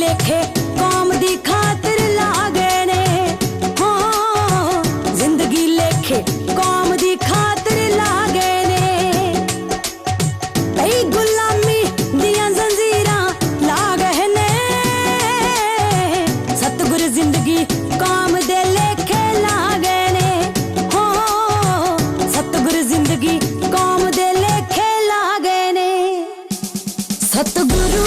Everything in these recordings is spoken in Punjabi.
लेखे कौम दी खातिर लागे ने, हाँ जिंदगी लेखे कौम दी खातिर लागे ने। कई गुलामी दियां जंजीरां ला गए ने, सतगुर जिंदगी कौम दे लेखे लागे ने, हाँ सतगुर जिंदगी कौम दे लेखे लागे ने। सतगुरु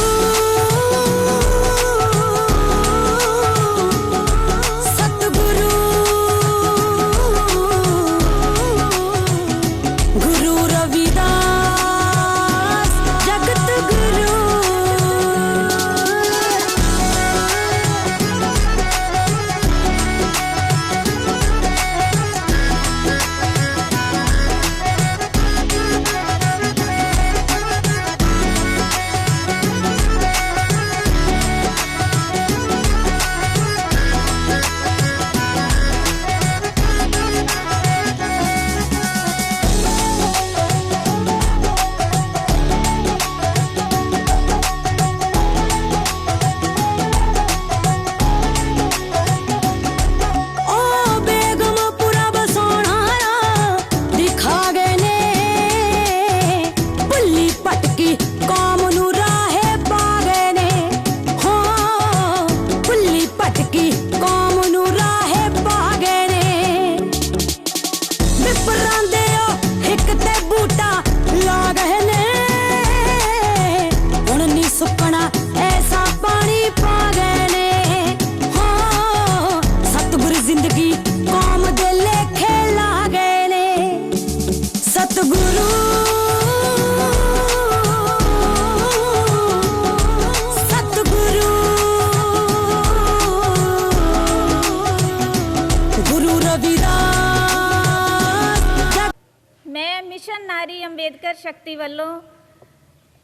नारी अंबेडकर शक्ति वालों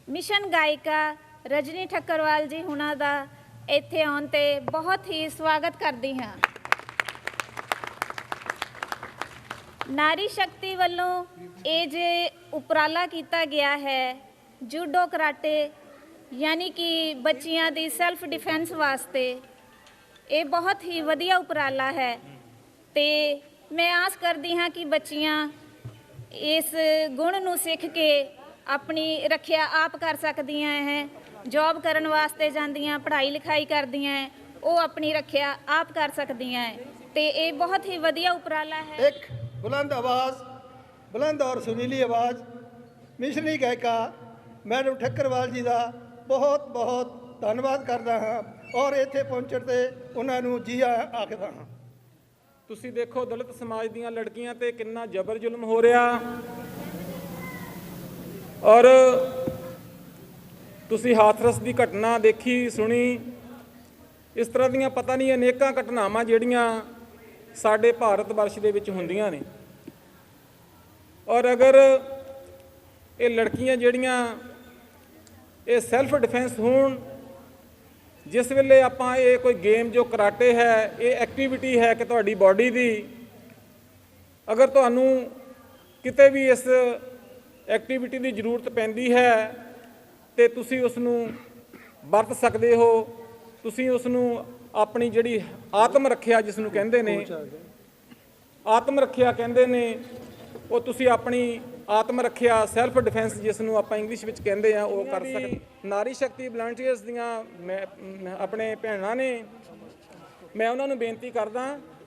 मिशन गायिका रजनी ठक्करवाल जी हुणां दा इत्थे आउण ते बहुत ही स्वागत करदी हाँ। नारी शक्ति वालों ये जे उपराला किया गया है जूडो कराटे यानी कि बच्चियां दी सेल्फ डिफेंस वास्ते, ये बहुत ही वधिया उपराला है। ते मैं आस करदी हाँ कि बच्चियां इस गुण नूं सीख के अपनी रखिया आप कर सकदियां हैं, जॉब करन वास्ते जांदियां, पढ़ाई लिखाई करदियां हैं, वो अपनी रखिया आप कर सकदियां हैं। ते ये बहुत ही वधिया उपराला है। एक बुलंद आवाज़, बुलंद और सुरीली आवाज़ मिशनरी गायिका मैडम ठक्करवाल जी का बहुत बहुत धन्यवाद करदा हाँ और इत्थे पहुंचण ते उन्हां नूं जी आखदा हाँ। ਤੁਸੀਂ ਦੇਖੋ ਦਲਿਤ ਸਮਾਜ ਦੀਆਂ ਲੜਕੀਆਂ ਤੇ ਕਿੰਨਾ ਜ਼ਬਰ ਜ਼ੁਲਮ ਹੋ ਰਿਹਾ ਔਰ ਤੁਸੀਂ ਹਾਥਰਸ ਦੀ ਘਟਨਾ ਦੇਖੀ ਸੁਣੀ। ਇਸ ਤਰ੍ਹਾਂ ਦੀਆਂ ਪਤਾ ਨਹੀਂ ਅਨੇਕਾਂ ਘਟਨਾਵਾਂ ਜਿਹੜੀਆਂ ਸਾਡੇ ਭਾਰਤ ਵਰਸ਼ ਦੇ ਵਿੱਚ ਹੁੰਦੀਆਂ ਨੇ ਔਰ ਅਗਰ ਇਹ ਲੜਕੀਆਂ ਜਿਹੜੀਆਂ ਇਹ ਸੈਲਫ ਡਿਫੈਂਸ ਹੋਣ, जिस वेले आपां ये कोई गेम जो कराटे है ये एक्टिविटी है कि तुहाडी बॉडी दी अगर तुहानू किते भी इस एक्टिविटी की जरूरत पैंदी है तो तुसी उसनू वरत सकते हो। तुसी उसनू अपनी जिहड़ी आत्म रखिया जिसनू कहंदे ने, आत्म रखिया कहंदे ने, वो तुसी अपनी आत्म रखिया सैल्फ डिफेंस जिसनू आप इंग्लिश में कहते हैं वो कर सकते। नारी शक्ति वलंटियर्स दियां अपने भैणां ने, मैं उन्होंने बेनती करदा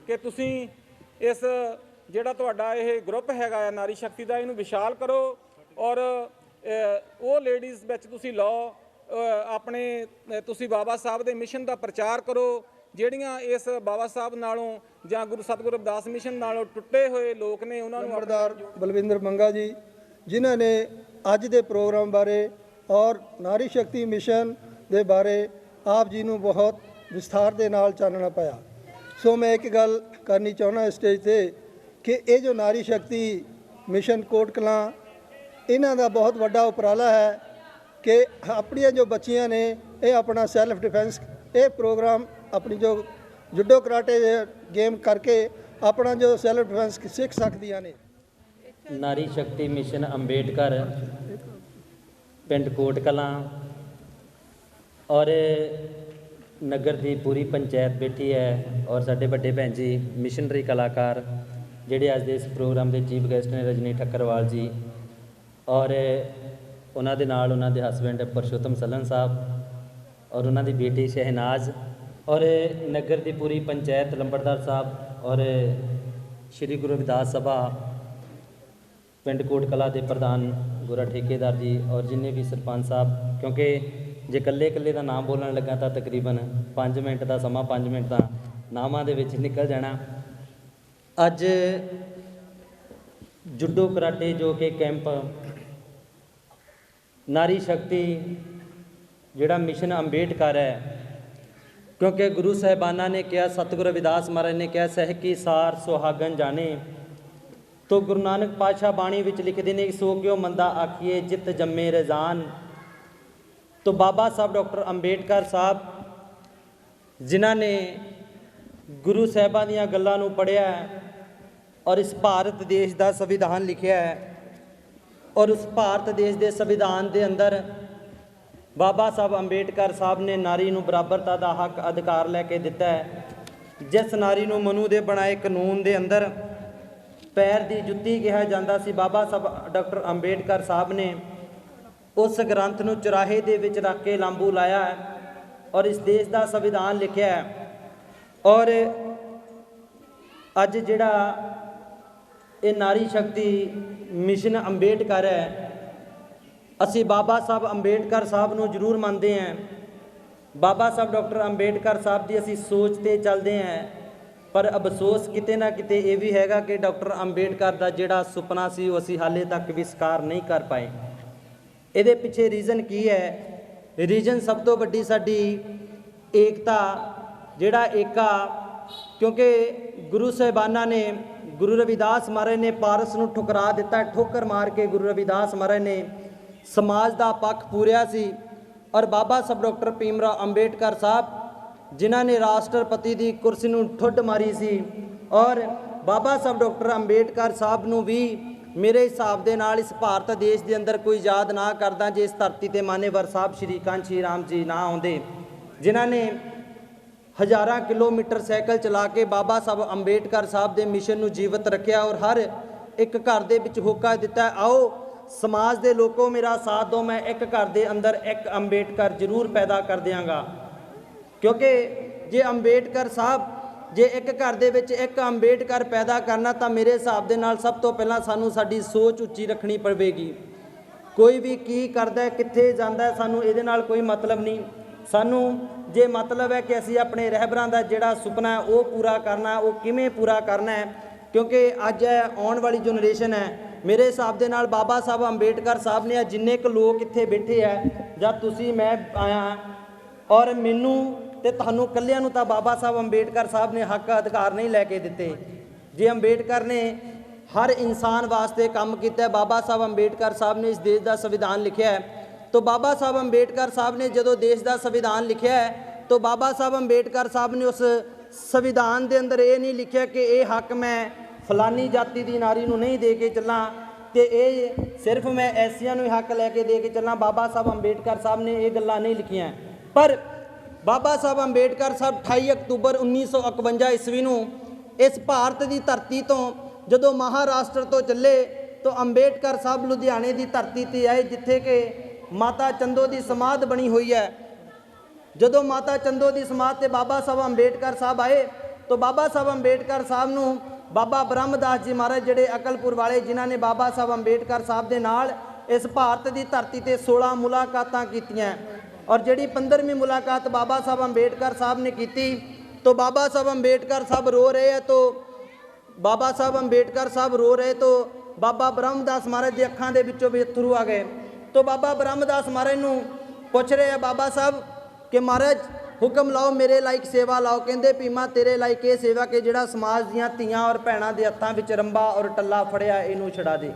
कि तुसी इस जिहड़ा तुहाडा ये ग्रुप हैगा नारी शक्ति का इहनूं विशाल करो और वो लेडीज़ विच तुसी लो अपने तुसी बाबा साहब के मिशन का प्रचार करो ਜਿਹੜੀਆਂ इस बाबा साहब नालों ਜਾਂ गुरु सतगुरु रविदास मिशन नालों टुटे हुए लोग ने उन्होंने नंबरदार बलविंदर मंगा जी जिन्होंने अज के प्रोग्राम बारे और नारी शक्ति मिशन के बारे आप जी नूं बहुत विस्तार के नाल चानना पाया। सो मैं एक गल करनी चाहना स्टेज पर कि ये जो नारी शक्ति मिशन कोट कलां इन्हां दा बहुत वड्डा उपराला है कि अपनियां जो बच्चियां ने ये अपना सैल्फ डिफेंस ये प्रोग्राम अपनी जो जुडो कराटे गेम करके अपना जो सैल्फ डिफेंस सीख सकदियां ने। नारी शक्ति मिशन अंबेडकर पिंड कोट कलां और ਨਗਰ ਦੀ ਪੂਰੀ ਪੰਚਾਇਤ ਬੈਠੀ ਹੈ ਔਰ ਸਾਡੇ ਵੱਡੇ ਭੈਣ ਜੀ ਮਿਸ਼ਨਰੀ ਕਲਾਕਾਰ ਜਿਹੜੇ ਅੱਜ ਦੇ ਇਸ ਪ੍ਰੋਗਰਾਮ ਦੇ ਚੀਫ ਗੈਸਟ ਨੇ ਰਜਨੀ ਠੱਕਰਵਾਲ ਜੀ ਔਰ ਉਹਨਾਂ ਦੇ ਨਾਲ ਉਹਨਾਂ ਦੇ ਹਸਬੈਂਡ ਪਰਸ਼ੋਤਮ ਸਲਨ ਸਾਹਿਬ ਔਰ ਉਹਨਾਂ ਦੀ ਬੇਟੀ ਸ਼ਹਿਨਾਜ਼ ਔਰ ਨਗਰ ਦੀ ਪੂਰੀ ਪੰਚਾਇਤ ਲੰਬੜਦਾਰ ਸਾਹਿਬ ਔਰ ਸ਼੍ਰੀ ਗੁਰੂ ਰਵਿਦਾਸ ਸਭਾ ਪਿੰਡ ਕੋਟ ਕਲਾ ਦੇ ਪ੍ਰਧਾਨ ਗੋਰਾ ਠੇਕੇਦਾਰ ਜੀ ਔਰ ਜਿੰਨੇ ਵੀ ਸਰਪੰਚ ਸਾਹਿਬ, ਕਿਉਂਕਿ ਜੇ ਇਕੱਲੇ ਦਾ ਨਾਮ ਬੋਲਣ ਲੱਗਾ ਤਾਂ ਤਕਰੀਬਨ 5 ਮਿੰਟ ਦਾ ਸਮਾਂ 5 ਮਿੰਟ ਦਾ ਨਾਮਾਂ ਦੇ ਵਿੱਚ ਨਿਕਲ ਜਾਣਾ। ਅੱਜ ਜੁੱਡੋ ਕਰਾਟੇ ਜੋ ਕਿ ਕੈਂਪ ਨਾਰੀ ਸ਼ਕਤੀ ਜਿਹੜਾ ਮਿਸ਼ਨ ਅੰਬੇਡਕਰ ਹੈ, ਕਿਉਂਕਿ ਗੁਰੂ ਸਾਹਿਬਾਨਾਂ ਨੇ ਕਿਹਾ, ਸਤਿਗੁਰੂ ਰਵਿਦਾਸ ਮਹਾਰਾਜ ਨੇ ਕਿਹਾ, ਸਹਿ ਕੀ ਸਾਰ ਸੁਹਾਗਨ ਜਾਣੇ। ਤੋ ਗੁਰੂ ਨਾਨਕ ਪਾਤਸ਼ਾਹ ਬਾਣੀ ਵਿੱਚ ਲਿਖਦੇ ਨੇ, ਸੋ ਕਿਉ ਮੰਦਾ ਆਖੀਏ ਜਿਤ ਜੰਮੇ ਰਜ਼ਾਨ। ਤੋ ਬਾਬਾ ਸਾਹਿਬ ਡਾਕਟਰ ਅੰਬੇਡਕਰ ਸਾਹਿਬ ਜਿਨ੍ਹਾਂ ਨੇ ਗੁਰੂ ਸਾਹਿਬਾਂ ਦੀਆਂ ਗੱਲਾਂ ਨੂੰ ਪੜ੍ਹਿਆ ਔਰ ਇਸ ਭਾਰਤ ਦੇਸ਼ ਦਾ ਸੰਵਿਧਾਨ ਲਿਖਿਆ ਹੈ ਔਰ ਉਸ ਭਾਰਤ ਦੇਸ਼ ਦੇ ਸੰਵਿਧਾਨ ਦੇ ਅੰਦਰ ਬਾਬਾ ਸਾਹਿਬ ਅੰਬੇਡਕਰ ਸਾਹਿਬ ਨੇ ਨਾਰੀ ਨੂੰ ਬਰਾਬਰਤਾ ਦਾ ਹੱਕ ਅਧਿਕਾਰ ਲੈ ਕੇ ਦਿੱਤਾ ਹੈ। ਜਿਸ ਨਾਰੀ ਨੂੰ ਮਨੂ ਦੇ ਬਣਾਏ ਕਾਨੂੰਨ ਦੇ ਅੰਦਰ ਪੈਰ ਦੀ ਜੁੱਤੀ ਕਿਹਾ ਜਾਂਦਾ ਸੀ, ਬਾਬਾ ਸਾਹਿਬ ਡਾਕਟਰ ਅੰਬੇਡਕਰ ਸਾਹਿਬ ਨੇ ਉਸ ਗ੍ਰੰਥ ਨੂੰ ਚੁਰਾਹੇ ਦੇ ਵਿੱਚ ਰੱਖ ਕੇ ਲਾਂਬੂ ਲਾਇਆ ਹੈ ਔਰ ਇਸ ਦੇਸ਼ ਦਾ ਸੰਵਿਧਾਨ ਲਿਖਿਆ ਹੈ। ਔਰ ਅੱਜ ਜਿਹੜਾ ਇਹ ਨਾਰੀ ਸ਼ਕਤੀ ਮਿਸ਼ਨ ਅੰਬੇਡਕਰ ਹੈ, ਅਸੀਂ ਬਾਬਾ ਸਾਹਿਬ ਅੰਬੇਡਕਰ ਸਾਹਿਬ ਨੂੰ ਜ਼ਰੂਰ ਮੰਨਦੇ ਹਾਂ। ਬਾਬਾ ਸਾਹਿਬ ਡਾਕਟਰ ਅੰਬੇਡਕਰ ਸਾਹਿਬ ਦੀ ਅਸੀਂ ਸੋਚ 'ਤੇ ਚੱਲਦੇ ਹਾਂ, ਪਰ ਅਫਸੋਸ ਕਿਤੇ ਨਾ ਕਿਤੇ ਇਹ ਵੀ ਹੈਗਾ ਕਿ ਡਾਕਟਰ ਅੰਬੇਡਕਰ ਦਾ ਜਿਹੜਾ ਸੁਪਨਾ ਸੀ ਉਹ ਅਸੀਂ ਹਾਲੇ ਤੱਕ ਵੀ ਸਾਕਾਰ ਨਹੀਂ ਕਰ ਪਾਏ। ਇਹਦੇ ਪਿੱਛੇ ਰੀਜ਼ਨ ਕੀ ਹੈ? ਰੀਜ਼ਨ ਸਭ ਤੋਂ ਵੱਡੀ ਸਾਡੀ ਏਕਤਾ, ਜਿਹੜਾ ਏਕਾ, ਕਿਉਂਕਿ ਗੁਰੂ ਸਾਹਿਬਾਨਾਂ ਨੇ, ਗੁਰੂ ਰਵਿਦਾਸ ਮਹਾਰਾਜ ਨੇ ਪਾਰਸ ਨੂੰ ਠੁਕਰਾ ਦਿੱਤਾ। ਠੋਕਰ ਮਾਰ ਕੇ ਗੁਰੂ ਰਵਿਦਾਸ ਮਹਾਰਾਜ ਨੇ ਸਮਾਜ ਦਾ ਪੱਖ ਪੂਰਿਆ ਸੀ ਔਰ ਬਾਬਾ ਸਾਹਿਬ ਡਾਕਟਰ ਭੀਮਰਾਓ ਅੰਬੇਡਕਰ ਸਾਹਿਬ ਜਿਨ੍ਹਾਂ ਨੇ ਰਾਸ਼ਟਰਪਤੀ ਦੀ ਕੁਰਸੀ ਨੂੰ ਠੁੱਡ ਮਾਰੀ ਸੀ ਔਰ ਬਾਬਾ ਸਾਹਿਬ ਡਾਕਟਰ ਅੰਬੇਡਕਰ ਸਾਹਿਬ ਨੂੰ ਵੀ ਮੇਰੇ ਹਿਸਾਬ ਦੇ ਨਾਲ ਇਸ ਭਾਰਤ ਦੇਸ਼ ਦੇ ਅੰਦਰ ਕੋਈ ਯਾਦ ਨਾ ਕਰਦਾ ਜੇ ਇਸ ਧਰਤੀ ਤੇ ਮਾਨੇਵਰ ਸਾਹਿਬ ਸ਼੍ਰੀ ਕਾਂਚੀ ਰਾਮ ਜੀ ਨਾ ਆਉਂਦੇ, ਜਿਨ੍ਹਾਂ ਨੇ ਹਜ਼ਾਰਾਂ ਕਿਲੋਮੀਟਰ ਸਾਈਕਲ ਚਲਾ ਕੇ ਬਾਬਾ ਸਾਹਿਬ ਅੰਬੇਡਕਰ ਸਾਹਿਬ ਦੇ ਮਿਸ਼ਨ ਨੂੰ ਜੀਵਤ ਰੱਖਿਆ ਔਰ ਹਰ ਇੱਕ ਘਰ ਦੇ ਵਿੱਚ ਹੋਕਾ ਦਿੱਤਾ, ਆਓ ਸਮਾਜ ਦੇ ਲੋਕੋ ਮੇਰਾ ਸਾਥ ਦਿਓ, ਮੈਂ ਇੱਕ ਘਰ ਦੇ ਅੰਦਰ ਇੱਕ ਅੰਬੇਡਕਰ ਜ਼ਰੂਰ ਪੈਦਾ ਕਰ ਦਿਆਂਗਾ। ਕਿਉਂਕਿ ਜੇ ਅੰਬੇਡਕਰ ਸਾਹਿਬ, ਜੇ ਇੱਕ ਘਰ ਦੇ ਵਿੱਚ ਇੱਕ ਅੰਬੇਡਕਰ ਪੈਦਾ ਕਰਨਾ ਤਾਂ ਮੇਰੇ ਹਿਸਾਬ ਦੇ ਨਾਲ ਸਭ ਤੋਂ ਪਹਿਲਾਂ ਸਾਨੂੰ ਸਾਡੀ ਸੋਚ ਉੱਚੀ ਰੱਖਣੀ ਪਵੇਗੀ। ਕੋਈ ਵੀ ਕੀ ਕਰਦਾ, ਕਿੱਥੇ ਜਾਂਦਾ, ਸਾਨੂੰ ਇਹਦੇ ਨਾਲ ਕੋਈ ਮਤਲਬ ਨਹੀਂ। ਸਾਨੂੰ ਜੇ ਮਤਲਬ ਹੈ ਕਿ ਅਸੀਂ ਆਪਣੇ ਰਹਿਬਰਾਂ ਦਾ ਜਿਹੜਾ ਸੁਪਨਾ ਉਹ ਪੂਰਾ ਕਰਨਾ, ਉਹ ਕਿਵੇਂ ਪੂਰਾ ਕਰਨਾ ਹੈ, ਕਿਉਂਕਿ ਅੱਜ ਆਉਣ ਵਾਲੀ ਜਨਰੇਸ਼ਨ ਹੈ, ਮੇਰੇ ਹਿਸਾਬ ਦੇ ਨਾਲ ਬਾਬਾ ਸਾਹਿਬ ਅੰਬੇਡਕਰ ਸਾਹਿਬ ਨੇ ਜਿੰਨੇ ਕੁ ਲੋਕ ਇੱਥੇ ਬੈਠੇ ਹੈ, ਜਦ ਤੁਸੀਂ ਮੈਂ ਆਇਆ ਔਰ ਮੈਨੂੰ ਤੇ ਤੁਹਾਨੂੰ ਇਕੱਲਿਆਂ ਨੂੰ ਤਾਂ ਬਾਬਾ ਸਾਹਿਬ ਅੰਬੇਡਕਰ ਸਾਹਿਬ ਨੇ ਹੱਕ ਅਧਿਕਾਰ ਨਹੀਂ ਲੈ ਕੇ ਦਿੱਤੇ। ਜੇ ਅੰਬੇਡਕਰ ਨੇ ਹਰ ਇਨਸਾਨ ਵਾਸਤੇ ਕੰਮ ਕੀਤਾ, ਬਾਬਾ ਸਾਹਿਬ ਅੰਬੇਡਕਰ ਸਾਹਿਬ ਨੇ ਇਸ ਦੇਸ਼ ਦਾ ਸੰਵਿਧਾਨ ਲਿਖਿਆ ਹੈ, तो बाबा साहब अंबेडकर साहब ने जो देश का संविधान लिखा है, तो बाबा साहब अंबेडकर साहब ने उस संविधान के अंदर ये नहीं लिखा कि ये हक मैं फलानी जाति की नारी नूं नहीं दे के चलना, तो ये सिर्फ मैं ऐसियां नूं हक लैके दे के चलना। बाबा साहब अंबेडकर साहब ने ये गल्लां नहीं लिखियां। पर बाबा साहब अंबेडकर साहब 28 अक्तूबर 1951 ईस्वी नूं इस भारत की धरती तो जदों महाराष्ट्र तो चले, तो अंबेडकर साहब लुधियाने की धरती ते आए, जिथे कि माता चंदो की समाध बनी हुई है। जदों माता चंदो की समाध ते बाबा साहब अंबेडकर साहब आए, तो बाबा साहब अंबेडकर साहब नूं बाबा ब्रह्मदास जी महाराज जिहड़े अकलपुर वाले, जिन्हां ने बाबा साहब अंबेडकर साहब दे नाल इस भारत की धरती ते 16 मुलाकातां कीतियां, और जिहड़ी 15वीं मुलाकात बाबा साहब अंबेडकर साहब ने की, तो बाबा साहब अंबेडकर साहब रो रहे हैं, तो बाबा साहब अंबेडकर साहब रो रहे, तो बाबा ब्रह्मदास महाराज की अखां दे विचों भी अथरू आ गए। तो बाबा ब्रह्मदास महाराज नूं पुछ रहे हैं बाबा साहब कि महाराज हुक्म लाओ, मेरे लाइक सेवा लाओ। कहंदे भीमा तेरे लाइक ये सेवा कि जिहड़ा समाज दीआं धीआं और भैणां दे हत्थां विच रंबा और टल्ला फड़िया इहनूं छड़ा दे।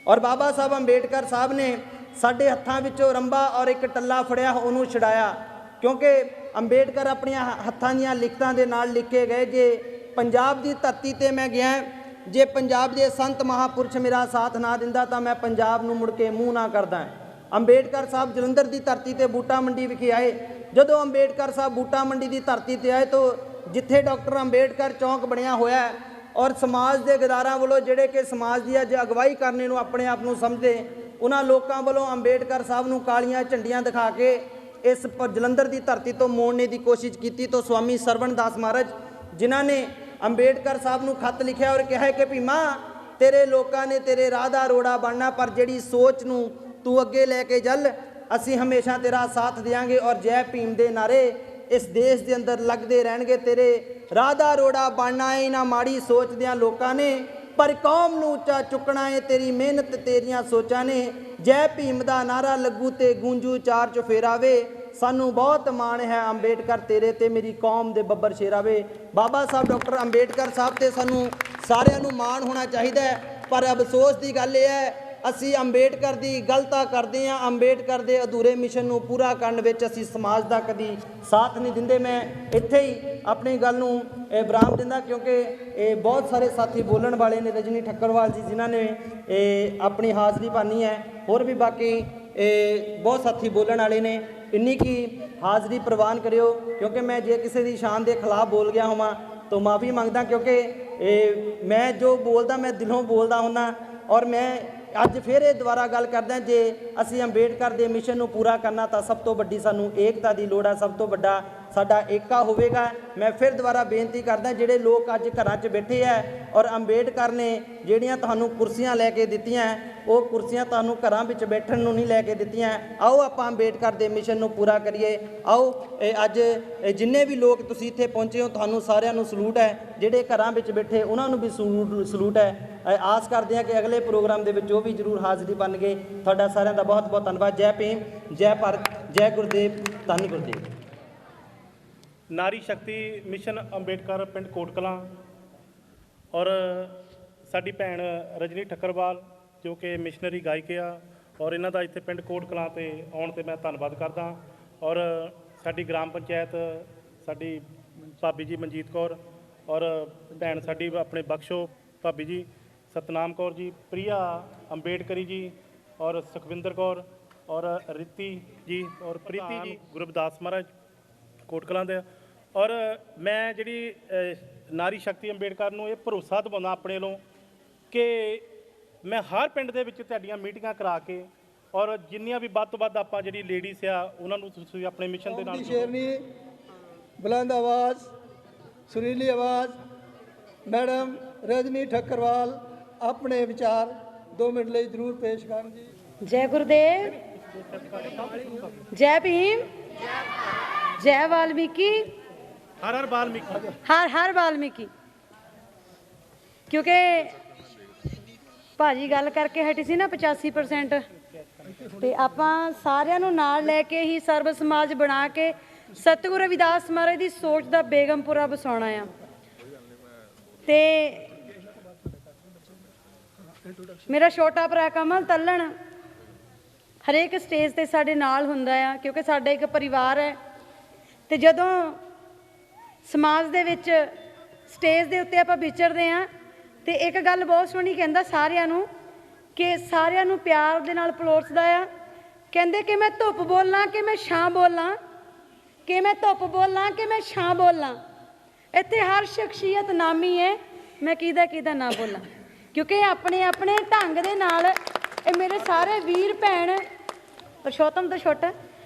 और बाबा साहब अंबेडकर साहब ने साडे हत्थां विचों रंबा और एक टल्ला फड़िया उहनूं छड़ाया, क्योंकि अंबेडकर अपनियां हत्थां दीआं लिखतां दे नाल लिख के गए, जे पंजाब की धरती ते मैं गया, जे पंजाब के संत महापुरुष मेरा साथ ना दिंदा, तो मैं पंजाब नूं मुड़ के मूँह ना करदा। ਅੰਬੇਡਕਰ ਸਾਹਿਬ ਜਲੰਧਰ ਦੀ ਧਰਤੀ ਤੇ ਬੂਟਾ ਮੰਡੀ ਵਿਖੇ ਆਏ। ਜਦੋਂ ਅੰਬੇਡਕਰ ਸਾਹਿਬ ਬੂਟਾ ਮੰਡੀ ਦੀ ਧਰਤੀ ਤੇ ਆਏ ਤਾਂ ਜਿੱਥੇ ਡਾਕਟਰ ਅੰਬੇਡਕਰ ਚੌਂਕ ਬਣਿਆ ਹੋਇਆ ਹੈ ਔਰ ਸਮਾਜ ਦੇ ਗਦਾਰਾਂ ਵੱਲੋਂ ਜਿਹੜੇ ਕਿ ਸਮਾਜ ਦੀ ਅੱਜ ਅਗਵਾਈ ਕਰਨੇ ਨੂੰ ਆਪਣੇ ਆਪ ਨੂੰ ਸਮਝਦੇ, ਉਹਨਾਂ ਲੋਕਾਂ ਵੱਲੋਂ ਅੰਬੇਡਕਰ ਸਾਹਿਬ ਨੂੰ ਕਾਲੀਆਂ ਝੰਡੀਆਂ ਦਿਖਾ ਕੇ ਇਸ ਜਲੰਧਰ ਦੀ ਧਰਤੀ ਤੋਂ ਮੋੜਨੇ ਦੀ ਕੋਸ਼ਿਸ਼ ਕੀਤੀ। ਤਾਂ ਸਵਾਮੀ ਸਰਵਣ ਦਾਸ ਮਹਾਰਾਜ ਜਿਨ੍ਹਾਂ ਨੇ ਅੰਬੇਡਕਰ ਸਾਹਿਬ ਨੂੰ ਖੱਤ ਲਿਖਿਆ ਔਰ ਕਿਹਾ ਕਿ ਭੀਮਾ ਤੇਰੇ ਲੋਕਾਂ ਨੇ ਤੇਰੇ ਰਾਹ ਦਾ ਰੋੜਾ ਬਣਨਾ, ਪਰ ਜਿਹੜੀ ਸੋਚ ਨੂੰ ਤੂੰ ਅੱਗੇ ਲੈ ਕੇ ਚੱਲ ਅਸੀਂ ਹਮੇਸ਼ਾ ਤੇਰਾ ਸਾਥ ਦੇਵਾਂਗੇ ਔਰ ਜੈ ਭੀਮ ਦੇ ਨਾਰੇ ਇਸ ਦੇਸ਼ ਦੇ ਅੰਦਰ ਲੱਗਦੇ ਰਹਿਣਗੇ। ਤੇਰੇ ਰਾਹ ਦਾ ਰੋੜਾ ਬਣਨਾ ਹੈ ਇਹਨਾਂ ਮਾੜੀ ਸੋਚ ਦਿਆਂ ਲੋਕਾਂ ਨੇ, ਪਰ ਕੌਮ ਨੂੰ ਉੱਚਾ ਚੁੱਕਣਾ ਹੈ ਤੇਰੀ ਮਿਹਨਤ ਤੇਰੀਆਂ ਸੋਚਾਂ ਨੇ। ਜੈ ਭੀਮ ਦਾ ਨਾਰਾ ਲੱਗੂ ਤੇ ਗੂੰਜੂ ਚਾਰ ਚੁਫੇਰਾਵੇ, ਸਾਨੂੰ ਬਹੁਤ ਮਾਣ ਹੈ ਅੰਬੇਡਕਰ ਤੇਰੇ ਤੇ ਮੇਰੀ ਕੌਮ ਦੇ ਬੱਬਰ ਸ਼ੇਰਾਵੇ। ਬਾਬਾ ਸਾਹਿਬ ਡਾਕਟਰ ਅੰਬੇਡਕਰ ਸਾਹਿਬ ਤੇ ਸਾਨੂੰ ਸਾਰਿਆਂ ਨੂੰ ਮਾਣ ਹੋਣਾ ਚਾਹੀਦਾ ਹੈ, ਪਰ ਅਫਸੋਸ ਦੀ ਗੱਲ ਇਹ ਹੈ ਅਸੀਂ ਅੰਬੇਡਕਰ ਦੀ ਗਲਤਾ ਕਰਦੇ ਹਾਂ। ਅੰਬੇਡਕਰ ਦੇ ਅਧੂਰੇ ਮਿਸ਼ਨ ਨੂੰ ਪੂਰਾ ਕਰਨ ਵਿੱਚ ਅਸੀਂ ਸਮਾਜ ਦਾ ਕਦੀ ਸਾਥ ਨਹੀਂ ਦਿੰਦੇ। ਮੈਂ ਇੱਥੇ ਹੀ ਆਪਣੀ ਗੱਲ ਨੂੰ ਵਿਰਾਮ ਦਿੰਦਾ ਕਿਉਂਕਿ ਇਹ ਬਹੁਤ ਸਾਰੇ ਸਾਥੀ ਬੋਲਣ ਵਾਲੇ ਨੇ। ਰਜਨੀ ਠੱਕਰਵਾਲ ਜੀ ਜਿਨ੍ਹਾਂ ਨੇ ਆਪਣੀ ਹਾਜ਼ਰੀ ਭਰਨੀ ਹੈ, ਹੋਰ ਵੀ ਬਾਕੀ ਬਹੁਤ ਸਾਥੀ ਬੋਲਣ ਵਾਲੇ ਨੇ। ਇੰਨੀ ਕੀ ਹਾਜ਼ਰੀ ਪ੍ਰਵਾਨ ਕਰਿਓ ਕਿਉਂਕਿ ਮੈਂ ਜੇ ਕਿਸੇ ਦੀ ਸ਼ਾਨ ਦੇ ਖਿਲਾਫ ਬੋਲ ਗਿਆ ਹੋਵਾਂ ਤਾਂ ਮਾਫੀ ਮੰਗਦਾ, ਕਿਉਂਕਿ ਮੈਂ ਜੋ ਬੋਲਦਾ ਮੈਂ ਦਿਲੋਂ ਬੋਲਦਾ ਹੁੰਦਾ। ਔਰ ਮੈਂ ਅੱਜ ਫਿਰ ਇਹ ਦੁਬਾਰਾ ਗੱਲ ਕਰਦਾ, ਜੇ ਅਸੀਂ ਅੰਬੇਡਕਰ ਦੇ ਮਿਸ਼ਨ ਨੂੰ ਪੂਰਾ ਕਰਨਾ ਤਾਂ ਸਭ ਤੋਂ ਵੱਡੀ ਸਾਨੂੰ ਏਕਤਾ ਦੀ ਲੋੜ ਹੈ, ਸਭ ਤੋਂ ਵੱਡਾ ਸਾਡਾ ਏਕਾ ਹੋਵੇਗਾ। ਮੈਂ ਫਿਰ ਦੁਬਾਰਾ ਬੇਨਤੀ ਕਰਦਾ, ਜਿਹੜੇ ਲੋਕ ਅੱਜ ਘਰਾਂ 'ਚ ਬੈਠੇ ਹੈ ਔਰ ਅੰਬੇਡਕਰ ਨੇ ਜਿਹੜੀਆਂ ਤੁਹਾਨੂੰ ਕੁਰਸੀਆਂ ਲੈ ਕੇ ਦਿੱਤੀਆਂ, ਉਹ ਕੁਰਸੀਆਂ ਤੁਹਾਨੂੰ ਘਰਾਂ ਵਿੱਚ ਬੈਠਣ ਨੂੰ ਨਹੀਂ ਲੈ ਕੇ ਦਿੱਤੀਆਂ। ਆਓ ਆਪਾਂ ਅੰਬੇਡਕਰ ਦੇ ਮਿਸ਼ਨ ਨੂੰ ਪੂਰਾ ਕਰੀਏ। ਆਓ ਅੱਜ ਜਿੰਨੇ ਵੀ ਲੋਕ ਤੁਸੀਂ ਇੱਥੇ ਪਹੁੰਚੇ ਹੋ ਤੁਹਾਨੂੰ ਸਾਰਿਆਂ ਨੂੰ ਸਲੂਟ ਹੈ, ਜਿਹੜੇ ਘਰਾਂ ਵਿੱਚ ਬੈਠੇ ਉਹਨਾਂ ਨੂੰ ਵੀ ਸਲੂਟ ਹੈ। ਆਸ ਕਰਦੇ ਹਾਂ ਕਿ ਅਗਲੇ ਪ੍ਰੋਗਰਾਮ ਦੇ ਵਿੱਚ ਉਹ ਵੀ ਜ਼ਰੂਰ ਹਾਜ਼ਰੀ ਬਣਨਗੇ। ਤੁਹਾਡਾ ਸਾਰਿਆਂ ਦਾ ਬਹੁਤ ਬਹੁਤ ਧੰਨਵਾਦ। ਜੈ ਭੀਮ, ਜੈ ਭਾਰਤ, ਜੈ ਗੁਰਦੇਵ, ਧੰਨ ਗੁਰਦੇਵ। ਨਾਰੀ ਸ਼ਕਤੀ ਮਿਸ਼ਨ ਅੰਬੇਡਕਰ ਪਿੰਡ ਕੋਟ ਕਲਾਂ ਔਰ ਸਾਡੀ ਭੈਣ ਰਜਨੀ ਠੱਕਰਵਾਲ ਜੋ ਕਿ ਮਿਸ਼ਨਰੀ ਗਾਇਕ ਆ, ਔਰ ਇਹਨਾਂ ਦਾ ਇੱਥੇ ਪਿੰਡ ਕੋਟ ਕਲਾਂ ਤੇ ਆਉਣ ਤੇ ਮੈਂ ਧੰਨਵਾਦ ਕਰਦਾ। ਔਰ ਸਾਡੀ ਗ੍ਰਾਮ ਪੰਚਾਇਤ ਸਾਡੀ ਭਾਬੀ ਜੀ ਮਨਜੀਤ ਕੌਰ ਔਰ ਭੈਣ ਸਾਡੀ ਆਪਣੇ ਬਖਸ਼ੋ ਭਾਬੀ ਜੀ, ਸਤਨਾਮ ਕੌਰ ਜੀ, ਪ੍ਰਿਆ ਅੰਬੇਡਕਰੀ ਜੀ ਔਰ ਸੁਖਵਿੰਦਰ ਕੌਰ ਔਰ ਰਿਤੀ ਜੀ ਔਰ ਪ੍ਰੀਤੀ ਜੀ, ਗੁਰਬਦਾਸ ਮਹਾਰਾਜ ਕੋਟ ਕਲਾਂ ਦੇ। ਔਰ ਮੈਂ ਜਿਹੜੀ ਨਾਰੀ ਸ਼ਕਤੀ ਅੰਬੇਡਕਰ ਨੂੰ ਇਹ ਭਰੋਸਾ ਦਿਵਾਉਂਦਾ ਆਪਣੇ ਵੱਲੋਂ ਕਿ ਮੈਂ ਹਰ ਪਿੰਡ ਦੇ ਵਿੱਚ ਤੁਹਾਡੀਆਂ ਮੀਟਿੰਗਾਂ ਕਰਾ ਕੇ ਔਰ ਜਿੰਨੀਆਂ ਵੀ ਵੱਧ ਤੋਂ ਵੱਧ ਆਪਾਂ ਜਿਹੜੀ ਲੇਡੀਜ਼ ਆ ਉਹਨਾਂ ਨੂੰ ਤੁਸੀਂ ਆਪਣੇ ਮਿਸ਼ਨ ਦੇ ਨਾਲ ਸ਼ੇਰਨੀ ਬੁਲੰਦ ਆਵਾਜ਼, ਸੁਰੀਲੀ ਆਵਾਜ਼ ਮੈਡਮ ਰਜਨੀ ਠੱਕਰਵਾਲ ਆਪਣੇ ਵਿਚਾਰ 2 ਮਿੰਟ ਲਈ ਜ਼ਰੂਰ ਪੇਸ਼ ਕਰਨ ਜੀ। जय गुरुदेव, जय भीम, जय वाल्मीकि, ਹਰ ਹਰ ਵਾਲਮੀਕੀ। हर हर वाल्मीकि। क्योंकि ਭਾਜੀ ਗੱਲ ਕਰਕੇ ਹਟੀ ਸੀ ਨਾ 85%, ਤੇ ਆਪਾਂ ਸਾਰਿਆਂ ਨੂੰ ਨਾਲ ਲੈ ਕੇ ਹੀ ਸਰਬ ਸਮਾਜ ਬਣਾ ਕੇ ਸਤਿਗੁਰੂ ਰਵਿਦਾਸ ਮਹਾਰਾਜ ਦੀ ਸੋਚ ਦਾ ਬੇਗਮਪੁਰਾ ਵਸਾਉਣਾ ਆ। ਤੇ ਮੇਰਾ ਛੋਟਾ ਭਰਾ ਕਮਲ ਤੱਲਣ ਹਰੇਕ ਸਟੇਜ ਤੇ ਸਾਡੇ ਨਾਲ ਹੁੰਦਾ ਆ, ਕਿਉਂਕਿ ਸਾਡਾ ਇੱਕ ਪਰਿਵਾਰ ਹੈ। ਤੇ ਜਦੋਂ ਸਮਾਜ ਦੇ ਵਿੱਚ ਸਟੇਜ ਦੇ ਉੱਤੇ ਆਪਾਂ ਵਿਚਰਦੇ ਹਾਂ ਤੇ ਇੱਕ ਗੱਲ ਬਹੁਤ ਸੋਹਣੀ ਕਹਿੰਦਾ ਸਾਰਿਆਂ ਨੂੰ, ਕਿ ਸਾਰਿਆਂ ਨੂੰ ਪਿਆਰ ਦੇ ਨਾਲ ਪਲੋਸਦਾ ਆ। ਕਹਿੰਦੇ ਕਿ ਮੈਂ ਧੁੱਪ ਬੋਲਾਂ ਕਿ ਮੈਂ ਛਾਂ ਬੋਲਾਂ, ਕਿ ਮੈਂ ਧੁੱਪ ਬੋਲਾਂ ਕਿ ਮੈਂ ਛਾਂ ਬੋਲਾਂ। ਇੱਥੇ ਹਰ ਸ਼ਖਸੀਅਤ ਨਾਮੀ ਹੈ, ਮੈਂ ਕਿਹਦਾ ਨਾ ਬੋਲਾਂ, ਕਿਉਂਕਿ ਆਪਣੇ ਆਪਣੇ ਢੰਗ ਦੇ ਨਾਲ ਇਹ ਮੇਰੇ ਸਾਰੇ ਵੀਰ ਭੈਣ, ਪਰਸ਼ੋਤਮ ਤੋਂ ਛੋਟਾ,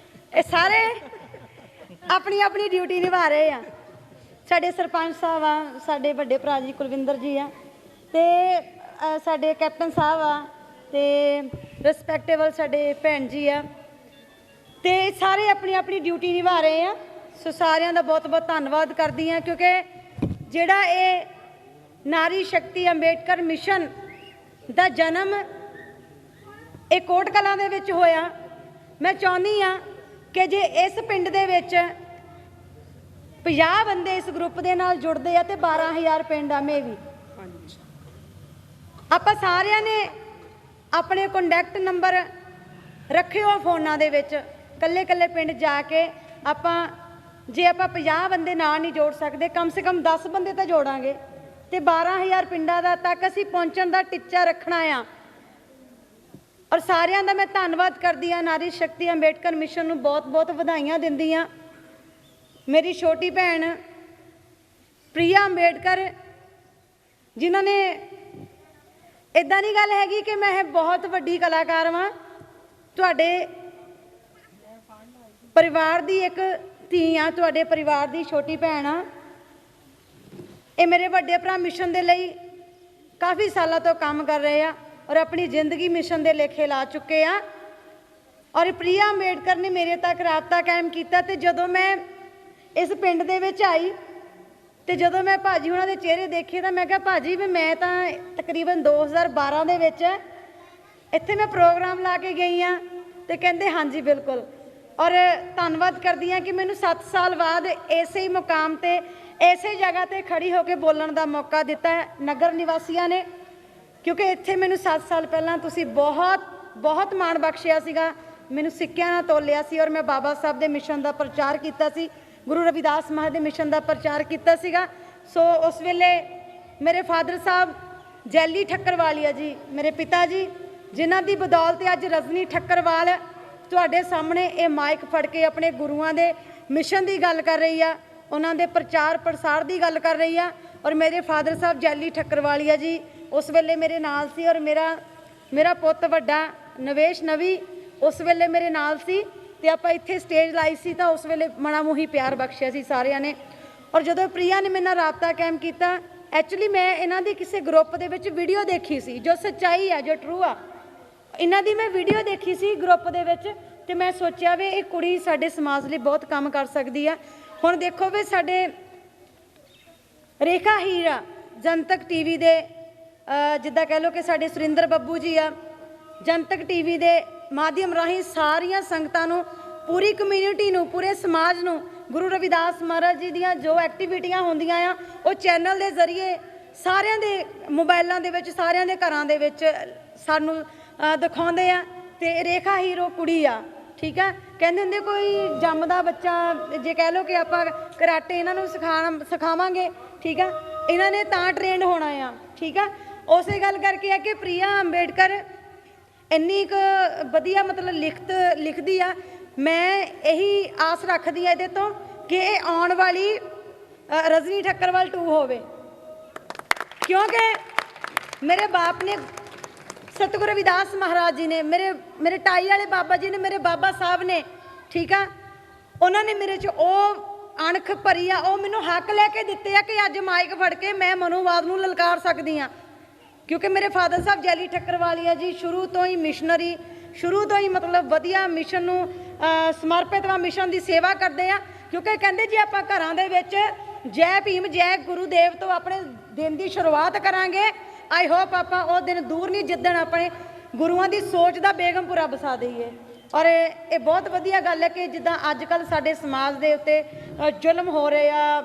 ਇਹ ਸਾਰੇ ਆਪਣੀ ਆਪਣੀ ਡਿਊਟੀ ਨਿਭਾ ਰਹੇ ਆ। ਸਾਡੇ ਸਰਪੰਚ ਸਾਹਿਬ ਆ, ਸਾਡੇ ਵੱਡੇ ਭਰਾ ਜੀ ਕੁਲਵਿੰਦਰ ਜੀ ਆ, ਤੇ ਸਾਡੇ ਕੈਪਟਨ ਸਾਹਿਬ ਆ, ਤੇ ਰਿਸਪੈਕਟੇਬਲ ਸਾਡੇ ਭੈਣ ਜੀ ਆ, ਤੇ ਸਾਰੇ ਆਪਣੀ ਆਪਣੀ ਡਿਊਟੀ ਨਿਭਾ ਰਹੇ ਆ। ਸੋ ਸਾਰਿਆਂ ਦਾ ਬਹੁਤ ਬਹੁਤ ਧੰਨਵਾਦ ਕਰਦੀ ਹਾਂ, ਕਿਉਂਕਿ ਜਿਹੜਾ ਇਹ ਨਾਰੀ ਸ਼ਕਤੀ ਅੰਬੇਡਕਰ ਮਿਸ਼ਨ ਦਾ ਜਨਮ ਇਹ ਕੋਟ ਕਲਾਂ ਦੇ ਵਿੱਚ ਹੋਇਆ। ਮੈਂ ਚਾਹੁੰਦੀ ਹਾਂ ਕਿ ਜੇ ਇਸ ਪਿੰਡ ਦੇ ਵਿੱਚ 50 ਬੰਦੇ ਇਸ ਗਰੁੱਪ ਦੇ ਨਾਲ ਜੁੜਦੇ ਆ ਤੇ 12000 ਪਿੰਡ ਆ। ਮੈਂ ਵੀ ਆਪਾਂ ਸਾਰਿਆਂ ਨੇ ਆਪਣੇ ਕੰਟੈਕਟ ਨੰਬਰ ਰੱਖਿਓ ਫੋਨਾਂ ਦੇ ਵਿੱਚ, ਕੱਲੇ ਕੱਲੇ ਪਿੰਡ ਜਾ ਕੇ ਆਪਾਂ ਜੇ ਆਪਾਂ 50 ਬੰਦੇ ਨਾਲ ਨਹੀਂ ਜੋੜ ਸਕਦੇ, ਕਮ ਸੇ ਕਮ 10 ਬੰਦੇ ਤਾਂ ਜੋੜਾਂਗੇ ਤੇ 12000 ਪਿੰਡਾਂ ਦਾ ਤੱਕ ਅਸੀਂ ਪਹੁੰਚਣ ਦਾ ਟੀਚਾ ਰੱਖਣਾ ਆ। ਔਰ ਸਾਰਿਆਂ ਦਾ ਮੈਂ ਧੰਨਵਾਦ ਕਰਦੀ ਹਾਂ। ਨਾਰੀ ਸ਼ਕਤੀ ਅੰਬੇਡਕਰ ਮਿਸ਼ਨ ਨੂੰ ਬਹੁਤ ਬਹੁਤ ਵਧਾਈਆਂ ਦਿੰਦੀ ਹਾਂ। ਮੇਰੀ ਛੋਟੀ ਭੈਣ ਪ੍ਰਿਆ ਅੰਬੇਡਕਰ, ਜਿਨ੍ਹਾਂ ਨੇ, ਇੱਦਾਂ ਦੀ ਗੱਲ ਹੈਗੀ ਕਿ ਮੈਂ ਬਹੁਤ ਵੱਡੀ ਕਲਾਕਾਰ ਵਾਂ, ਤੁਹਾਡੇ ਪਰਿਵਾਰ ਦੀ ਇੱਕ ਧੀ ਆ, ਤੁਹਾਡੇ ਪਰਿਵਾਰ ਦੀ ਛੋਟੀ ਭੈਣ ਆ। ਇਹ ਮੇਰੇ ਵੱਡੇ ਭਰਾ ਮਿਸ਼ਨ ਦੇ ਲਈ ਕਾਫੀ ਸਾਲਾਂ ਤੋਂ ਕੰਮ ਕਰ ਰਹੇ ਆ ਔਰ ਆਪਣੀ ਜ਼ਿੰਦਗੀ ਮਿਸ਼ਨ ਦੇ ਲੇਖੇ ਲਾ ਚੁੱਕੇ ਆ। ਔਰ ਪ੍ਰਿਆ ਅੰਬੇਡਕਰ ਨੇ ਮੇਰੇ ਤੱਕ ਰਾਬਤਾ ਕਾਇਮ ਕੀਤਾ। ਤੇ ਜਦੋਂ ਮੈਂ ਇਸ ਪਿੰਡ ਦੇ ਵਿੱਚ ਆਈ ਤੇ ਜਦੋਂ ਮੈਂ ਭਾਜੀ ਉਹਨਾਂ ਦੇ ਚਿਹਰੇ ਦੇਖੇ ਤਾਂ ਮੈਂ ਕਿਹਾ ਭਾਜੀ ਵੀ ਮੈਂ ਤਾਂ ਤਕਰੀਬਨ 2012 ਦੇ ਵਿੱਚ ਇੱਥੇ ਮੈਂ ਪ੍ਰੋਗਰਾਮ ਲਾ ਕੇ ਗਈ ਆ। ਤੇ ਕਹਿੰਦੇ ਹਾਂਜੀ ਬਿਲਕੁਲ। ਔਰ ਧੰਨਵਾਦ ਕਰਦੀ ਹਾਂ ਕਿ ਮੈਨੂੰ 7 ਸਾਲ ਬਾਅਦ ਇਸੇ ਹੀ ਮੁਕਾਮ ਤੇ ਇਸੇ ਜਗ੍ਹਾ ਤੇ ਖੜੀ ਹੋ ਕੇ ਬੋਲਣ ਦਾ ਮੌਕਾ ਦਿੱਤਾ ਹੈ ਨਗਰ ਨਿਵਾਸੀਆਂ ਨੇ, ਕਿਉਂਕਿ ਇੱਥੇ ਮੈਨੂੰ 7 ਸਾਲ ਪਹਿਲਾਂ ਤੁਸੀਂ ਬਹੁਤ ਮਾਣ ਬਖਸ਼ਿਆ ਸੀਗਾ, ਮੈਨੂੰ ਸਿੱਕਿਆਂ ਨਾਲ ਤੋਲਿਆ ਸੀ ਔਰ ਮੈਂ ਬਾਬਾ ਸਾਹਿਬ ਦੇ ਮਿਸ਼ਨ ਦਾ ਪ੍ਰਚਾਰ ਕੀਤਾ ਸੀ, ਗੁਰੂ ਰਵਿਦਾਸ ਮਹਾਰਾਜ ਦੇ ਮਿਸ਼ਨ ਦਾ ਪ੍ਰਚਾਰ ਕੀਤਾ ਸੀਗਾ। ਸੋ ਉਸ ਵੇਲੇ ਮੇਰੇ ਫਾਦਰ ਸਾਹਿਬ ਜੈਲੀ ਠੱਕਰਵਾਲੀਆ ਜੀ, ਮੇਰੇ ਪਿਤਾ ਜੀ, ਜਿਨ੍ਹਾਂ ਦੀ ਬਦੌਲਤ ਅੱਜ ਰਜਨੀ ਠੱਕਰਵਾਲ ਤੁਹਾਡੇ ਸਾਹਮਣੇ ਇਹ ਮਾਈਕ ਫੜ ਕੇ ਆਪਣੇ ਗੁਰੂਆਂ ਦੇ ਮਿਸ਼ਨ ਦੀ ਗੱਲ ਕਰ ਰਹੀ ਆ, ਉਹਨਾਂ ਦੇ ਪ੍ਰਚਾਰ ਪ੍ਰਸਾਰ ਦੀ ਗੱਲ ਕਰ ਰਹੀ ਆ। ਔਰ ਮੇਰੇ ਫਾਦਰ ਸਾਹਿਬ ਜੈਲੀ ਠੱਕਰਵਾਲੀਆ ਜੀ ਉਸ ਵੇਲੇ ਮੇਰੇ ਨਾਲ ਸੀ ਔਰ ਮੇਰਾ ਪੁੱਤ ਵੱਡਾ ਨਵੇਸ਼ ਨਵੀ ਉਸ ਵੇਲੇ ਮੇਰੇ ਨਾਲ ਸੀ ਤੇ ਆਪਾਂ ਇੱਥੇ ਸਟੇਜ ਲਾਈ ਸੀ ਤਾਂ ਉਸ ਵੇਲੇ ਮਣਾ ਮੂੰਹੀ ਪਿਆਰ ਬਖਸ਼ਿਆ ਸੀ ਸਾਰਿਆਂ ਨੇ। ਔਰ ਜਦੋਂ ਪ੍ਰਿਆ ਨੇ ਮੇਰੇ ਨਾਲ ਰਾਬਤਾ ਕਾਇਮ ਕੀਤਾ, ਐਕਚੁਅਲੀ ਮੈਂ ਇਹਨਾਂ ਦੀ ਕਿਸੇ ਗਰੁੱਪ ਦੇ ਵਿੱਚ ਵੀਡੀਓ ਦੇਖੀ ਸੀ, ਜੋ ਸੱਚਾਈ ਆ, ਜੋ ਟਰੂ ਆ, ਇਹਨਾਂ ਦੀ ਮੈਂ ਵੀਡੀਓ ਦੇਖੀ ਸੀ ਗਰੁੱਪ ਦੇ ਵਿੱਚ ਤੇ ਮੈਂ ਸੋਚਿਆ ਵੀ ਇਹ ਕੁੜੀ ਸਾਡੇ ਸਮਾਜ ਲਈ ਬਹੁਤ ਕੰਮ ਕਰ ਸਕਦੀ ਆ। ਹੁਣ ਦੇਖੋ ਵੀ ਸਾਡੇ ਰੇਖਾ ਹੀਰਾ ਜਨਤਕ ਟੀਵੀ ਦੇ ਜਿੱਦਾਂ ਕਹਿ ਲਓ ਕਿ ਸਾਡੇ ਸੁਰਿੰਦਰ ਬੱਬੂ ਜੀ ਆ, ਜਨਤਕ ਟੀਵੀ ਦੇ ਮਾਧਿਅਮ ਰਾਹੀਂ ਸਾਰੀਆਂ ਸੰਗਤਾਂ ਨੂੰ, ਪੂਰੀ ਕਮਿਊਨਿਟੀ ਨੂੰ, ਪੂਰੇ ਸਮਾਜ ਨੂੰ ਗੁਰੂ ਰਵਿਦਾਸ ਮਹਾਰਾਜ ਜੀ ਦੀਆਂ ਜੋ ਐਕਟੀਵਿਟੀਆਂ ਹੁੰਦੀਆਂ ਆ ਉਹ ਚੈਨਲ ਦੇ ਜ਼ਰੀਏ ਸਾਰਿਆਂ ਦੇ ਮੋਬਾਈਲਾਂ ਦੇ ਵਿੱਚ, ਸਾਰਿਆਂ ਦੇ ਘਰਾਂ ਦੇ ਵਿੱਚ ਸਾਨੂੰ ਦਿਖਾਉਂਦੇ ਆ। ਤੇ ਰੇਖਾ ਹੀਰੋ ਕੁੜੀ ਆ, ਠੀਕ ਆ। ਕਹਿੰਦੇ ਹੁੰਦੇ ਕੋਈ ਜੰਮਦਾ ਬੱਚਾ, ਜੇ ਕਹਿ ਲਓ ਕਿ ਆਪਾਂ ਕਰਾਟੇ ਇਹਨਾਂ ਨੂੰ ਸਿਖਾਵਾਂਗੇ, ਠੀਕ ਆ, ਇਹਨਾਂ ਨੇ ਤਾਂ ਟ੍ਰੇਨਡ ਹੋਣਾ ਆ, ਠੀਕ ਆ। ਉਸੇ ਗੱਲ ਕਰਕੇ ਆ ਕਿ ਪ੍ਰਿਆ ਅੰਬੇਡਕਰ ਇੰਨੀ ਕੁ ਵਧੀਆ ਮਤਲਬ ਲਿਖਦੀ ਆ। ਮੈਂ ਇਹੀ ਆਸ ਰੱਖਦੀ ਆ ਇਹਦੇ ਤੋਂ ਕਿ ਇਹ ਆਉਣ ਵਾਲੀ ਰਜਨੀ ਠੱਕਰਵਾਲ 2 ਹੋਵੇ, ਕਿਉਂਕਿ ਮੇਰੇ ਬਾਪ ਨੇ, ਸਤਿਗੁਰੂ ਰਵਿਦਾਸ ਮਹਾਰਾਜ ਜੀ ਨੇ, ਮੇਰੇ ਟਾਈ ਵਾਲੇ ਬਾਬਾ ਜੀ ਨੇ, ਮੇਰੇ ਬਾਬਾ ਸਾਹਿਬ ਨੇ, ਠੀਕ ਆ, ਉਹਨਾਂ ਨੇ ਮੇਰੇ 'ਚ ਉਹ ਅਣਖ ਭਰੀ ਆ, ਉਹ ਮੈਨੂੰ ਹੱਕ ਲੈ ਕੇ ਦਿੱਤੇ ਆ ਕਿ ਅੱਜ ਮਾਈਕ ਫੜ ਕੇ ਮੈਂ ਮਨੋਵਾਦ ਨੂੰ ਲਲਕਾਰ ਸਕਦੀ ਆ। ਕਿਉਂਕਿ ਮੇਰੇ ਫਾਦਰ ਸਾਹਿਬ ਜੈਲੀ ਠੱਕਰਵਾਲੀਆ ਜੀ ਸ਼ੁਰੂ ਤੋਂ ਹੀ ਮਿਸ਼ਨਰੀ, ਸ਼ੁਰੂ ਤੋਂ ਹੀ ਮਤਲਬ ਵਧੀਆ ਮਿਸ਼ਨ ਨੂੰ ਸਮਰਪਿਤ ਵਾ, ਮਿਸ਼ਨ ਦੀ ਸੇਵਾ ਕਰਦੇ ਆ। ਕਿਉਂਕਿ ਕਹਿੰਦੇ ਜੇ ਆਪਾਂ ਘਰਾਂ ਦੇ ਵਿੱਚ ਜੈ ਭੀਮ ਜੈ ਗੁਰੂਦੇਵ ਤੋਂ ਆਪਣੇ ਦਿਨ ਦੀ ਸ਼ੁਰੂਆਤ ਕਰਾਂਗੇ, ਆਈ ਹੋਪ ਆਪਾਂ ਉਹ ਦਿਨ ਦੂਰ ਨਹੀਂ ਜਿੱਦਣ ਆਪਣੇ ਗੁਰੂਆਂ ਦੀ ਸੋਚ ਦਾ ਬੇਗਮਪੁਰਾ ਵਸਾ ਦਈਏ। ਔਰ ਇਹ ਬਹੁਤ ਵਧੀਆ ਗੱਲ ਹੈ ਕਿ ਜਿੱਦਾਂ ਅੱਜ ਕੱਲ੍ਹ ਸਾਡੇ ਸਮਾਜ ਦੇ ਉੱਤੇ ਜ਼ੁਲਮ ਹੋ ਰਹੇ ਆ,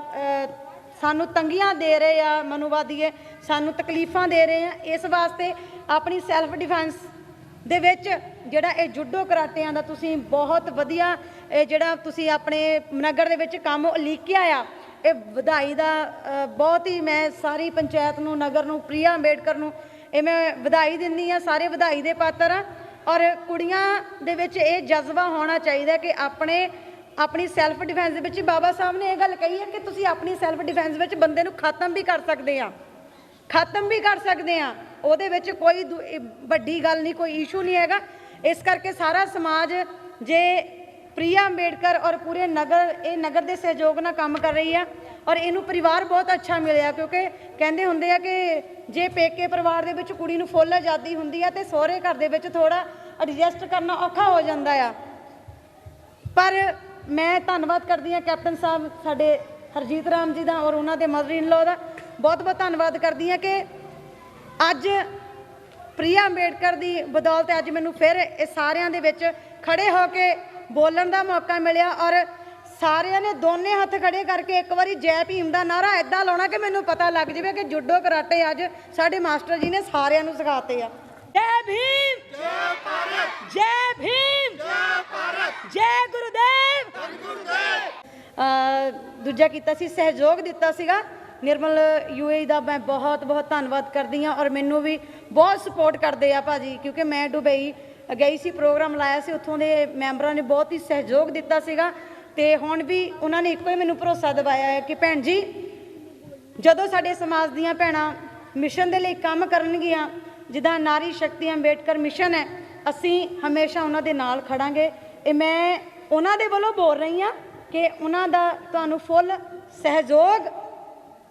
ਸਾਨੂੰ ਤੰਗੀਆਂ ਦੇ ਰਹੇ ਆ, ਮਨੋਵਾਦੀਏ ਸਾਨੂੰ ਤਕਲੀਫਾਂ ਦੇ ਰਹੇ ਆ। ਇਸ ਵਾਸਤੇ ਆਪਣੀ ਸੈਲਫ ਡਿਫੈਂਸ ਦੇ ਵਿੱਚ ਜਿਹੜਾ ਇਹ ਜੁੱਡੋ ਕਰਾਟਿਆਂ ਦਾ ਤੁਸੀਂ ਬਹੁਤ ਵਧੀਆ ਇਹ ਜਿਹੜਾ ਤੁਸੀਂ ਆਪਣੇ ਨਗਰ ਦੇ ਵਿੱਚ ਕੰਮ ਉਲੀਕਿਆ ਆ, ਇਹ ਵਧਾਈ ਦਾ ਬਹੁਤ ਹੀ ਮੈਂ ਸਾਰੀ ਪੰਚਾਇਤ ਨੂੰ, ਨਗਰ ਨੂੰ, ਪ੍ਰਿਆ ਅੰਬੇਡਕਰ ਨੂੰ ਇਹ ਮੈਂ ਵਧਾਈ ਦਿੰਦੀ ਆ। ਸਾਰੇ ਵਧਾਈ ਦੇ ਪਾਤਰ ਆ। ਔਰ ਕੁੜੀਆਂ ਦੇ ਵਿੱਚ ਇਹ ਜਜ਼ਬਾ ਹੋਣਾ ਚਾਹੀਦਾ ਕਿ ਆਪਣੀ ਸੈਲਫ ਡਿਫੈਂਸ ਦੇ ਵਿੱਚ ਬਾਬਾ ਸਾਹਿਬ ਨੇ ਇਹ ਗੱਲ ਕਹੀ ਹੈ ਕਿ ਤੁਸੀਂ ਆਪਣੀ ਸੈਲਫ ਡਿਫੈਂਸ ਵਿੱਚ ਬੰਦੇ ਨੂੰ ਖਤਮ ਵੀ ਕਰ ਸਕਦੇ ਆ, ਖਤਮ ਵੀ ਕਰ ਸਕਦੇ ਆ। ਉਹਦੇ ਵਿੱਚ ਕੋਈ ਵੱਡੀ ਗੱਲ ਨਹੀਂ, ਕੋਈ ਇਸ਼ੂ ਨਹੀਂ ਹੈਗਾ। ਇਸ ਕਰਕੇ ਸਾਰਾ ਸਮਾਜ ਜੇ ਪ੍ਰਿਆ ਅੰਬੇਡਕਰ ਔਰ ਪੂਰੇ ਨਗਰ, ਇਹ ਨਗਰ ਦੇ ਸਹਿਯੋਗ ਨਾਲ ਕੰਮ ਕਰ ਰਹੀ ਆ ਔਰ ਇਹਨੂੰ ਪਰਿਵਾਰ ਬਹੁਤ ਅੱਛਾ ਮਿਲਿਆ। ਕਿਉਂਕਿ ਕਹਿੰਦੇ ਹੁੰਦੇ ਆ ਕਿ ਜੇ ਪੇਕੇ ਪਰਿਵਾਰ ਦੇ ਵਿੱਚ ਕੁੜੀ ਨੂੰ ਫੁੱਲ ਆਜ਼ਾਦੀ ਹੁੰਦੀ ਆ ਤੇ ਸਹੁਰੇ ਘਰ ਦੇ ਵਿੱਚ ਥੋੜਾ ਐਡਜਸਟ ਕਰਨਾ ਔਖਾ ਹੋ ਜਾਂਦਾ ਆ। ਪਰ ਮੈਂ ਧੰਨਵਾਦ ਕਰਦੀ ਹਾਂ ਕੈਪਟਨ ਸਾਹਿਬ ਸਾਡੇ ਹਰਜੀਤ ਰਾਮ ਜੀ ਦਾ ਔਰ ਉਹਨਾਂ ਦੇ ਮਦਰ ਇਨ ਲਾਅ ਦਾ ਬਹੁਤ ਬਹੁਤ ਧੰਨਵਾਦ ਕਰਦੀ ਹਾਂ ਕਿ ਅੱਜ ਪ੍ਰਿਆ ਅੰਬੇਡਕਰ ਦੀ ਬਦੌਲਤ ਅੱਜ ਮੈਨੂੰ ਫਿਰ ਇਹ ਸਾਰਿਆਂ ਦੇ ਵਿੱਚ ਖੜੇ ਹੋ ਕੇ ਬੋਲਣ ਦਾ ਮੌਕਾ ਮਿਲਿਆ। ਔਰ ਸਾਰਿਆਂ ਨੇ ਦੋਨੇ ਹੱਥ ਖੜੇ ਕਰਕੇ ਇੱਕ ਵਾਰੀ ਜੈ ਭੀਮ ਦਾ ਨਾਰਾ ਇੱਦਾਂ ਲਾਉਣਾ ਕਿ ਮੈਨੂੰ ਪਤਾ ਲੱਗ ਜਾਵੇ ਕਿ ਜੁੱਡੋ ਕਰਾਟੇ ਅੱਜ ਸਾਡੇ ਮਾਸਟਰ ਜੀ ਨੇ ਸਾਰਿਆਂ ਨੂੰ ਸਿਖਾਤੇ ਆ। ਜੈ ਭੀਮ, ਜੈ ਭਾਰਤ, ਜੈ ਭੀਮ, ਜੈ ਭਾਰਤ, ਜੈ ਗੁਰੂਦੇਵ, ਧੰਨ ਗੁਰੂਦੇਵ। ਦੂਜਾ ਕੀਤਾ ਸੀ, ਸਹਿਯੋਗ ਦਿੱਤਾ ਸੀਗਾ ਨਿਰਮਲ UAE ਦਾ, ਮੈਂ ਬਹੁਤ ਬਹੁਤ ਧੰਨਵਾਦ ਕਰਦੀ ਹਾਂ। ਔਰ ਮੈਨੂੰ ਵੀ ਬਹੁਤ ਸਪੋਰਟ ਕਰਦੇ ਆ ਭਾਜੀ, ਕਿਉਂਕਿ ਮੈਂ ਦੁਬਈ ਗਈ ਸੀ, ਪ੍ਰੋਗਰਾਮ ਲਾਇਆ ਸੀ, ਉੱਥੋਂ ਦੇ ਮੈਂਬਰਾਂ ਨੇ ਬਹੁਤ ਹੀ ਸਹਿਯੋਗ ਦਿੱਤਾ ਸੀਗਾ। ਤੇ ਹੁਣ ਵੀ ਉਹਨਾਂ ਨੇ ਇੱਕੋ ਹੀ ਮੈਨੂੰ ਭਰੋਸਾ ਦਿਵਾਇਆ ਹੈ ਕਿ ਭੈਣ ਜੀ, ਜਦੋਂ ਸਾਡੇ ਸਮਾਜ ਦੀਆਂ ਭੈਣਾਂ ਮਿਸ਼ਨ ਦੇ ਲਈ ਕੰਮ ਕਰਨਗੀਆਂ, ਜਿੱਦਾਂ ਨਾਰੀ ਸ਼ਕਤੀ ਅੰਬੇਡਕਰ ਮਿਸ਼ਨ ਹੈ, ਅਸੀਂ ਹਮੇਸ਼ਾ ਉਹਨਾਂ ਦੇ ਨਾਲ ਖੜਾਂਗੇ। ਇਹ ਮੈਂ ਉਹਨਾਂ ਦੇ ਵੱਲੋਂ ਬੋਲ ਰਹੀ ਹਾਂ ਕਿ ਉਹਨਾਂ ਦਾ ਤੁਹਾਨੂੰ ਫੁੱਲ ਸਹਿਯੋਗ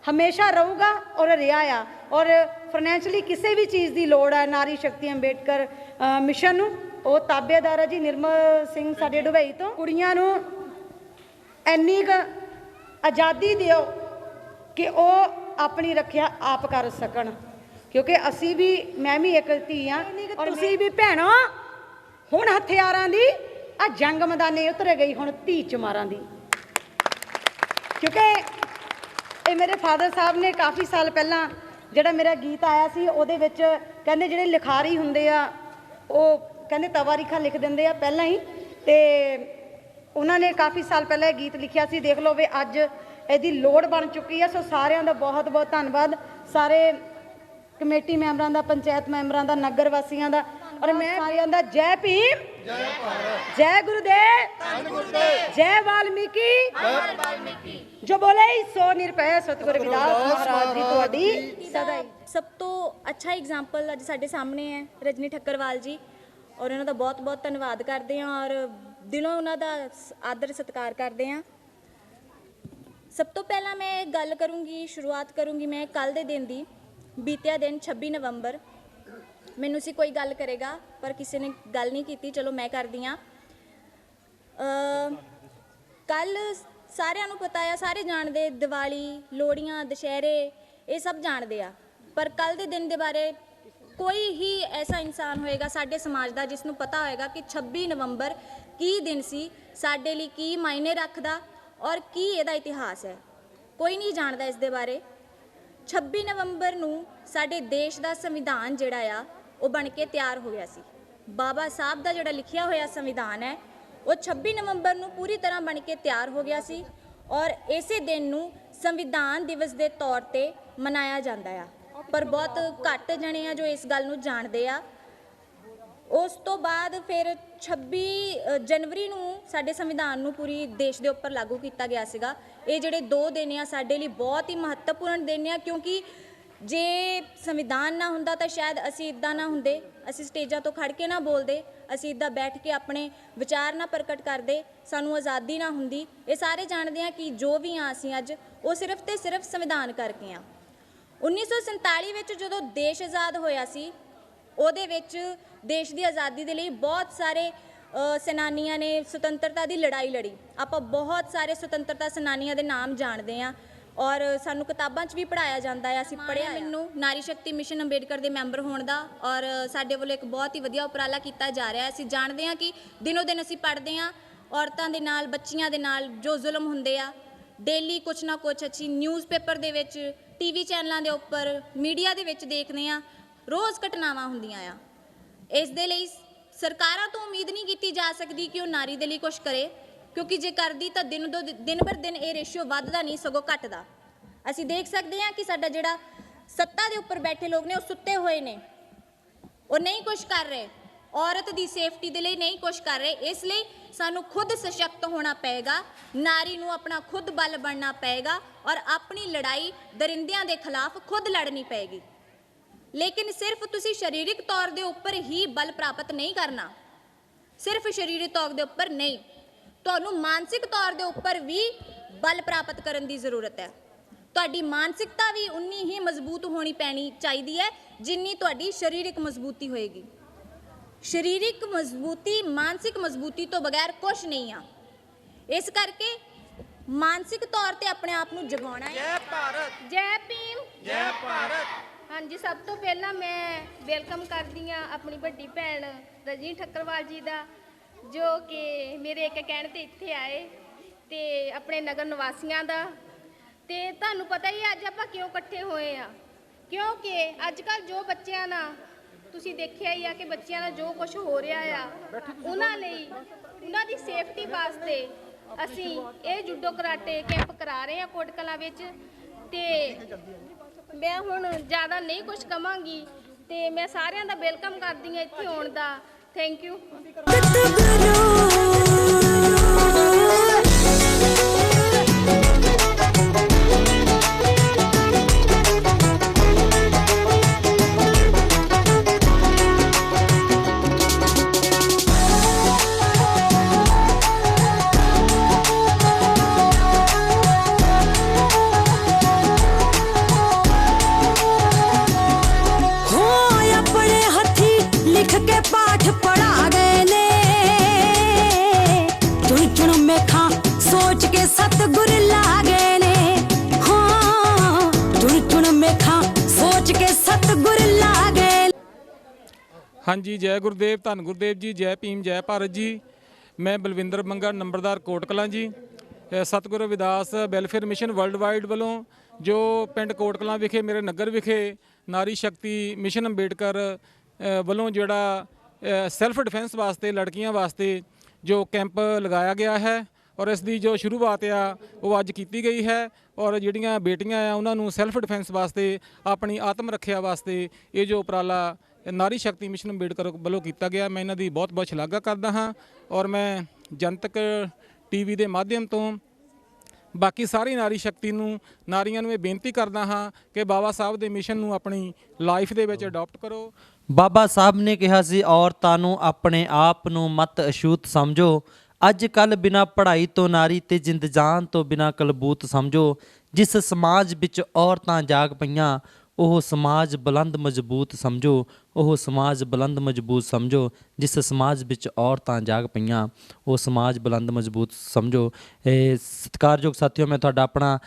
ਹਮੇਸ਼ਾ ਰਹੂਗਾ ਔਰ ਰਿਹਾ ਆ। ਔਰ ਫਾਈਨੈਂਸ਼ਲੀ ਕਿਸੇ ਵੀ ਚੀਜ਼ ਦੀ ਲੋੜ ਹੈ ਨਾਰੀ ਸ਼ਕਤੀ ਅੰਬੇਡਕਰ ਮਿਸ਼ਨ ਨੂੰ, ਉਹ ਤਾਬੇਦਾਰ ਹੈ ਜੀ ਨਿਰਮਲ ਸਿੰਘ ਸਾਡੇ ਡੁਬਈ ਤੋਂ। ਕੁੜੀਆਂ ਨੂੰ ਇੰਨੀ ਕੁ ਆਜ਼ਾਦੀ ਦਿਓ ਕਿ ਉਹ ਆਪਣੀ ਰੱਖਿਆ ਆਪ ਕਰ ਸਕਣ, ਕਿਉਂਕਿ ਅਸੀਂ ਵੀ, ਮੈਂ ਵੀ ਇੱਕ ਧੀ ਹਾਂ ਔਰ ਤੁਸੀਂ ਵੀ ਭੈਣੋ, ਹੁਣ ਹਥਿਆਰਾਂ ਦੀ ਆ ਜੰਗ ਮੈਦਾਨੇ ਉਤਰ ਗਈ, ਹੁਣ ਧੀ ਚਮਾਰਾਂ ਦੀ। ਕਿਉਂਕਿ ਇਹ ਮੇਰੇ ਫਾਦਰ ਸਾਹਿਬ ਨੇ ਕਾਫੀ ਸਾਲ ਪਹਿਲਾਂ ਜਿਹੜਾ ਮੇਰਾ ਗੀਤ ਆਇਆ ਸੀ, ਉਹਦੇ ਵਿੱਚ ਕਹਿੰਦੇ ਜਿਹੜੇ ਲਿਖਾਰੀ ਹੁੰਦੇ ਆ ਉਹ ਕਹਿੰਦੇ ਤਵਾਰੀਖਾਂ ਲਿਖ ਦਿੰਦੇ ਆ ਪਹਿਲਾਂ ਹੀ, ਤੇ ਉਹਨਾਂ ਨੇ ਕਾਫੀ ਸਾਲ ਪਹਿਲਾਂ ਇਹ ਗੀਤ ਲਿਖਿਆ ਸੀ। ਦੇਖ ਲਓ ਵੀ ਅੱਜ ਇਹਦੀ ਲੋੜ ਬਣ ਚੁੱਕੀ ਹੈ। ਸੋ ਸਾਰਿਆਂ ਦਾ ਬਹੁਤ ਬਹੁਤ ਧੰਨਵਾਦ, ਸਾਰੇ ਕਮੇਟੀ ਮੈਂਬਰਾਂ ਦਾ, ਪੰਚਾਇਤ ਮੈਂਬਰਾਂ ਦਾ, ਨਗਰ ਵਾਸੀਆਂ ਦਾ, ਔਰ ਮੈਂ ਸਾਰਿਆਂ ਦਾ ਜੈ ਭੀਮ, ਜੈ ਗੁਰੂਦੇਵ, ਜੈ ਵਾਲਮੀਕੀ, ਜੋ ਬੋਲੇ ਸੋ ਨਿਰਭੈ ਸਤਿਗੁਰ ਰਵਿਦਾਸ ਮਹਾਰਾਜ ਜੀ ਤੁਹਾਡੀ ਸਦਾ ਹੀ। ਸਭ ਤੋਂ ਅੱਛਾ ਐਗਜ਼ਾਮਪਲ ਅੱਜ ਸਾਡੇ ਸਾਹਮਣੇ ਹੈ ਰਜਨੀ ਠੱਕਰਵਾਲ ਜੀ, ਔਰ ਉਹਨਾਂ ਦਾ ਬਹੁਤ ਬਹੁਤ ਧੰਨਵਾਦ ਕਰਦੇ ਹਾਂ ਔਰ ਦਿਲੋਂ ਉਹਨਾਂ ਦਾ ਆਦਰ ਸਤਿਕਾਰ ਕਰਦੇ ਹਾਂ। ਸਭ ਤੋਂ ਪਹਿਲਾਂ ਮੈਂ ਗੱਲ ਕਰੂੰਗੀ, ਸ਼ੁਰੂਆਤ ਕਰੂੰਗੀ ਮੈਂ ਕੱਲ੍ਹ ਦੇ ਦਿਨ ਦੀ। ਬੀਤਿਆ ਦਿਨ 26 ਨਵੰਬਰ, ਮੈਨੂੰ ਸੀ ਕੋਈ ਗੱਲ ਕਰੇਗਾ ਪਰ ਕਿਸੇ ਨੇ ਗੱਲ ਨਹੀਂ ਕੀਤੀ, ਚਲੋ ਮੈਂ ਕਰਦੀ ਹਾਂ। ਕੱਲ੍ਹ ਸਾਰਿਆਂ ਨੂੰ ਪਤਾ ਆ, ਸਾਰੇ ਜਾਣਦੇ, ਦੀਵਾਲੀ, ਲੋਹੜੀਆਂ, ਦੁਸ਼ਹਿਰੇ, ਇਹ ਸਭ ਜਾਣਦੇ ਆ, ਪਰ ਕੱਲ੍ਹ ਦੇ ਦਿਨ ਦੇ ਬਾਰੇ ਕੋਈ ਹੀ ਐਸਾ ਇਨਸਾਨ ਹੋਏਗਾ ਸਾਡੇ ਸਮਾਜ ਦਾ ਜਿਸ ਨੂੰ ਪਤਾ ਹੋਏਗਾ ਕਿ 26 ਨਵੰਬਰ ਕੀ ਦਿਨ ਸੀ, ਸਾਡੇ ਲਈ ਕੀ ਮਾਇਨੇ ਰੱਖਦਾ ਔਰ ਕੀ ਇਹਦਾ ਇਤਿਹਾਸ ਹੈ। ਕੋਈ ਨਹੀਂ ਜਾਣਦਾ ਇਸ ਦੇ ਬਾਰੇ। 26 ਨਵੰਬਰ ਨੂੰ ਸਾਡੇ ਦੇਸ਼ ਦਾ ਸੰਵਿਧਾਨ ਜਿਹੜਾ ਆ ਉਹ ਬਣ ਕੇ ਤਿਆਰ ਹੋ ਗਿਆ ਸੀ। ਬਾਬਾ ਸਾਹਿਬ ਦਾ ਜਿਹੜਾ ਲਿਖਿਆ ਹੋਇਆ ਸੰਵਿਧਾਨ ਹੈ ਉਹ 26 ਨਵੰਬਰ ਨੂੰ ਪੂਰੀ ਤਰ੍ਹਾਂ ਬਣ ਕੇ ਤਿਆਰ ਹੋ ਗਿਆ ਸੀ ਔਰ ਇਸੇ ਦਿਨ ਨੂੰ ਸੰਵਿਧਾਨ ਦਿਵਸ ਦੇ ਤੌਰ ਤੇ ਮਨਾਇਆ ਜਾਂਦਾ ਆ, ਪਰ ਬਹੁਤ ਘੱਟ ਜਣੇ ਆ ਜੋ ਇਸ ਗੱਲ ਨੂੰ ਜਾਣਦੇ ਆ। ਉਸ ਤੋਂ ਬਾਅਦ ਫਿਰ 26 ਜਨਵਰੀ ਨੂੰ ਸਾਡੇ ਸੰਵਿਧਾਨ ਨੂੰ ਪੂਰੀ ਦੇਸ਼ ਦੇ ਉੱਪਰ ਲਾਗੂ ਕੀਤਾ ਗਿਆ ਸੀਗਾ। ਇਹ ਜਿਹੜੇ 2 ਦਿਨ ਆ ਸਾਡੇ ਲਈ ਬਹੁਤ ਹੀ ਮਹੱਤਵਪੂਰਨ ਦਿਨ ਆ, ਕਿਉਂਕਿ ਜੇ ਸੰਵਿਧਾਨ ਨਾ ਹੁੰਦਾ ਤਾਂ ਸ਼ਾਇਦ ਅਸੀਂ ਇੱਦਾਂ ਨਾ ਹੁੰਦੇ, ਅਸੀਂ ਸਟੇਜਾਂ ਤੋਂ ਖੜ ਕੇ ਨਾ ਬੋਲਦੇ, ਅਸੀਂ ਇੱਦਾਂ ਬੈਠ ਕੇ ਆਪਣੇ ਵਿਚਾਰ ਨਾ ਪ੍ਰਗਟ ਕਰਦੇ, ਸਾਨੂੰ ਆਜ਼ਾਦੀ ਨਾ ਹੁੰਦੀ। ਇਹ ਸਾਰੇ ਜਾਣਦੇ ਆ ਕਿ ਜੋ ਵੀ ਆ ਅਸੀਂ ਅੱਜ, ਉਹ ਸਿਰਫ ਤੇ ਸਿਰਫ ਸੰਵਿਧਾਨ ਕਰਕੇ ਆ। 1947 ਵਿੱਚ ਜਦੋਂ ਦੇਸ਼ ਆਜ਼ਾਦ ਹੋਇਆ ਸੀ, ਉਹਦੇ ਵਿੱਚ ਦੇਸ਼ ਦੀ ਆਜ਼ਾਦੀ ਦੇ ਲਈ ਬਹੁਤ ਸਾਰੇ ਸੈਨਾਨੀਆਂ ਨੇ ਸੁਤੰਤਰਤਾ ਦੀ ਲੜਾਈ ਲੜੀ। ਆਪਾਂ ਬਹੁਤ ਸਾਰੇ ਸੁਤੰਤਰਤਾ ਸੈਨਾਨੀਆਂ ਦੇ ਨਾਮ ਜਾਣਦੇ ਆ ਔਰ ਸਾਨੂੰ ਕਿਤਾਬਾਂ 'ਚ ਵੀ ਪੜ੍ਹਾਇਆ ਜਾਂਦਾ ਹੈ, ਅਸੀਂ ਪੜ੍ਹਿਆ। ਮੈਨੂੰ ਨਾਰੀ ਸ਼ਕਤੀ ਮਿਸ਼ਨ ਅੰਬੇਡਕਰ ਦੇ ਮੈਂਬਰ ਹੋਣ ਦਾ ਔਰ ਸਾਡੇ ਵੱਲੋਂ ਇੱਕ ਬਹੁਤ ਹੀ ਵਧੀਆ ਉਪਰਾਲਾ ਕੀਤਾ ਜਾ ਰਿਹਾ ਹੈ। ਅਸੀਂ ਜਾਣਦੇ ਹਾਂ ਕਿ ਦਿਨੋਂ ਦਿਨ ਅਸੀਂ ਪੜ੍ਹਦੇ ਹਾਂ ਔਰਤਾਂ ਦੇ ਨਾਲ, ਬੱਚੀਆਂ ਦੇ ਨਾਲ ਜੋ ਜ਼ੁਲਮ ਹੁੰਦੇ ਆ, ਡੇਲੀ ਕੁਛ ਨਾ ਕੁਛ ਅਸੀਂ ਨਿਊਜ਼ਪੇਪਰ ਦੇ ਵਿੱਚ, ਟੀਵੀ ਚੈਨਲਾਂ ਦੇ ਉੱਪਰ, ਮੀਡੀਆ ਦੇ ਵਿੱਚ ਦੇਖਦੇ ਹਾਂ, ਰੋਜ਼ ਘਟਨਾਵਾਂ ਹੁੰਦੀਆਂ ਆ। ਇਸ ਦੇ ਲਈ ਸਰਕਾਰਾਂ ਤੋਂ ਉਮੀਦ ਨਹੀਂ ਕੀਤੀ ਜਾ ਸਕਦੀ ਕਿ ਉਹ ਨਾਰੀ ਦੇ ਲਈ ਕੁਛ ਕਰੇ, ਕਿਉਂਕਿ ਜੇ ਕਰਦੀ ਤਾਂ ਦਿਨ ਪਰ ਦਿਨ ਇਹ ਰੇਸ਼ੀਓ ਵੱਧਦਾ ਨਹੀਂ ਸਗੋਂ ਘਟਦਾ। ਅਸੀਂ ਦੇਖ ਸਕਦੇ ਹਾਂ ਕਿ ਸਾਡਾ ਜਿਹੜਾ ਸੱਤਾ ਦੇ ਉੱਪਰ ਬੈਠੇ ਲੋਕ ਨੇ ਉਹ ਸੁੱਤੇ ਹੋਏ ਨੇ, ਉਹ ਨਹੀਂ ਕੁਛ ਕਰ ਰਹੇ, ਔਰਤ ਦੀ ਸੇਫਟੀ ਦੇ ਲਈ ਨਹੀਂ ਕੁਛ ਕਰ ਰਹੇ। ਇਸ ਲਈ ਸਾਨੂੰ ਖੁਦ ਸਸ਼ਕਤ ਹੋਣਾ ਪਏਗਾ, ਨਾਰੀ ਨੂੰ ਆਪਣਾ ਖੁਦ ਬਲ ਬਣਨਾ ਪਏਗਾ ਔਰ ਆਪਣੀ ਲੜਾਈ ਦਰਿੰਦਿਆਂ ਦੇ ਖਿਲਾਫ ਖੁਦ ਲੜਨੀ ਪਏਗੀ। ਲੇਕਿਨ ਸਿਰਫ ਤੁਸੀਂ ਸਰੀਰਕ ਤੌਰ ਦੇ ਉੱਪਰ ਹੀ ਬਲ ਪ੍ਰਾਪਤ ਨਹੀਂ ਕਰਨਾ, ਸਿਰਫ ਸਰੀਰਕ ਤੌਰ ਦੇ ਉੱਪਰ ਨਹੀਂ, ਤੁਹਾਨੂੰ ਮਾਨਸਿਕ ਤੌਰ ਦੇ ਉੱਪਰ ਵੀ ਬਲ ਪ੍ਰਾਪਤ ਕਰਨ ਦੀ ਜ਼ਰੂਰਤ ਹੈ। ਤੁਹਾਡੀ ਮਾਨਸਿਕਤਾ ਵੀ ਉਨੀ ਹੀ ਮਜ਼ਬੂਤ ਹੋਣੀ ਪੈਣੀ ਚਾਹੀਦੀ ਹੈ ਜਿੰਨੀ ਤੁਹਾਡੀ ਸਰੀਰਕ ਮਜ਼ਬੂਤੀ ਹੋਏਗੀ। ਸਰੀਰਕ ਮਜ਼ਬੂਤੀ ਮਾਨਸਿਕ ਮਜ਼ਬੂਤੀ ਤੋਂ ਬਗੈਰ ਕੁਛ ਨਹੀਂ ਆ। ਇਸ ਕਰਕੇ ਮਾਨਸਿਕ ਤੌਰ ਤੇ ਆਪਣੇ ਆਪ ਨੂੰ ਜਗਾਉਣਾ ਹੈ। ਜੈ ਭਾਰਤ, ਜੈ ਭੀਮ, ਜੈ ਭਾਰਤ। ਹਾਂਜੀ, ਸਭ ਤੋਂ ਪਹਿਲਾਂ ਮੈਂ ਵੈਲਕਮ ਕਰਦੀ ਹਾਂ ਆਪਣੀ ਵੱਡੀ ਭੈਣ ਰਜਨੀ ਠੱਕਰਵਾਲ ਜੀ ਦਾ, ਜੋ ਕਿ ਮੇਰੇ ਇੱਕ ਕਹਿਣ ਤੇ ਇੱਥੇ ਆਏ, ਤੇ ਆਪਣੇ ਨਗਰ ਨਿਵਾਸੀਆਂ ਦਾ। ਤੇ ਤੁਹਾਨੂੰ ਪਤਾ ਹੀ ਅੱਜ ਆਪਾਂ ਕਿਉਂ ਇਕੱਠੇ ਹੋਏ ਆ, ਕਿਉਂਕਿ ਅੱਜ ਕੱਲ੍ਹ ਜੋ ਬੱਚਿਆਂ ਨਾਲ ਤੁਸੀਂ ਦੇਖਿਆ ਹੀ ਆ ਕਿ ਬੱਚਿਆਂ ਦਾ ਜੋ ਕੁਝ ਹੋ ਰਿਹਾ ਆ, ਉਹਨਾਂ ਲਈ, ਉਹਨਾਂ ਦੀ ਸੇਫਟੀ ਵਾਸਤੇ ਅਸੀਂ ਇਹ ਜੂਡੋ ਕਰਾਟੇ ਕੈਂਪ ਕਰਾ ਰਹੇ ਹਾਂ ਕੋਟ ਕਲਾਂ ਵਿੱਚ। ਤੇ ਮੈਂ ਹੁਣ ਜ਼ਿਆਦਾ ਨਹੀਂ ਕੁਝ ਕਵਾਂਗੀ, ਤੇ ਮੈਂ ਸਾਰਿਆਂ ਦਾ ਵੈਲਕਮ ਕਰਦੀ ਹਾਂ ਇੱਥੇ ਆਉਣ ਦਾ। Thank you. सतगुर लागे ने हाँ चुन चुन मेखा सोच के सतगुर लागे। ਹਾਂਜੀ, ਜੈ ਗੁਰਦੇਵ, ਧੰਨ ਗੁਰਦੇਵ ਜੀ, ਜੈ ਭੀਮ, ਜੈ ਭਾਰਤ ਜੀ। ਮੈਂ ਬਲਵਿੰਦਰ ਮੰਗਾ, ਨੰਬਰਦਾਰ ਕੋਟ ਕਲਾਂ ਜੀ। ਸਤਿਗੁਰੂ Ravidas welfare mission world wide ਵੱਲੋਂ ਜੋ ਪਿੰਡ ਕੋਟ ਕਲਾਂ ਵਿਖੇ ਮੇਰੇ ਨਗਰ ਵਿਖੇ ਨਾਰੀ ਸ਼ਕਤੀ ਮਿਸ਼ਨ ਅੰਬੇਡਕਰ ਵੱਲੋਂ ਜਿਹੜਾ ਸੈਲਫ ਡਿਫੈਂਸ ਵਾਸਤੇ ਲੜਕੀਆਂ ਵਾਸਤੇ ਜੋ ਕੈਂਪ ਲਗਾਇਆ ਗਿਆ ਹੈ ਔਰ ਇਸ ਦੀ ਜੋ ਸ਼ੁਰੂਆਤ ਆ ਉਹ ਅੱਜ ਕੀਤੀ ਗਈ ਹੈ। ਔਰ ਜਿਹੜੀਆਂ ਬੇਟੀਆਂ ਆ ਉਹਨਾਂ ਨੂੰ ਸੈਲਫ ਡਿਫੈਂਸ ਵਾਸਤੇ, ਆਪਣੀ ਆਤਮ ਰੱਖਿਆ ਵਾਸਤੇ ਇਹ ਜੋ ਉਪਰਾਲਾ ਨਾਰੀ ਸ਼ਕਤੀ ਮਿਸ਼ਨ ਅੰਬੇਡਕਰ ਵੱਲੋਂ ਕੀਤਾ ਗਿਆ, ਮੈਂ ਇਹਨਾਂ ਦੀ ਬਹੁਤ ਬਹੁਤ ਸ਼ਲਾਘਾ ਕਰਦਾ ਹਾਂ। ਔਰ ਮੈਂ ਜਨਤਕ ਟੀਵੀ ਦੇ ਮਾਧਿਅਮ ਤੋਂ ਬਾਕੀ ਸਾਰੀ ਨਾਰੀ ਸ਼ਕਤੀ ਨੂੰ, ਨਾਰੀਆਂ ਨੂੰ ਇਹ ਬੇਨਤੀ ਕਰਦਾ ਹਾਂ ਕਿ ਬਾਬਾ ਸਾਹਿਬ ਦੇ ਮਿਸ਼ਨ ਨੂੰ ਆਪਣੀ ਲਾਈਫ ਦੇ ਵਿੱਚ ਅਡਾਪਟ ਕਰੋ। ਬਾਬਾ ਸਾਹਿਬ ਨੇ ਕਿਹਾ ਸੀ ਔਰਤਾਂ ਨੂੰ ਆਪਣੇ ਆਪ ਨੂੰ ਮਤ ਅਛੂਤ ਸਮਝੋ। ਅੱਜ ਕੱਲ੍ਹ ਬਿਨਾਂ ਪੜ੍ਹਾਈ ਤੋਂ ਨਾਰੀ ਤੇ ਜਿੰਦ ਜਾਨ ਤੋਂ ਬਿਨਾਂ ਕਲਬੂਤ ਸਮਝੋ। ਜਿਸ ਸਮਾਜ ਵਿੱਚ ਔਰਤਾਂ ਜਾਗ ਪਈਆਂ ਉਹ ਸਮਾਜ ਬੁਲੰਦ ਮਜ਼ਬੂਤ ਸਮਝੋ। ਉਹ ਸਮਾਜ ਬੁਲੰਦ ਮਜ਼ਬੂਤ ਸਮਝੋ। ਜਿਸ ਸਮਾਜ ਵਿੱਚ ਔਰਤਾਂ ਜਾਗ ਪਈਆਂ ਉਹ ਸਮਾਜ ਬੁਲੰਦ ਮਜ਼ਬੂਤ ਸਮਝੋ। ਸਤਿਕਾਰਯੋਗ ਸਾਥੀਓ, ਮੈਂ ਤੁਹਾਡਾ ਆਪਣਾ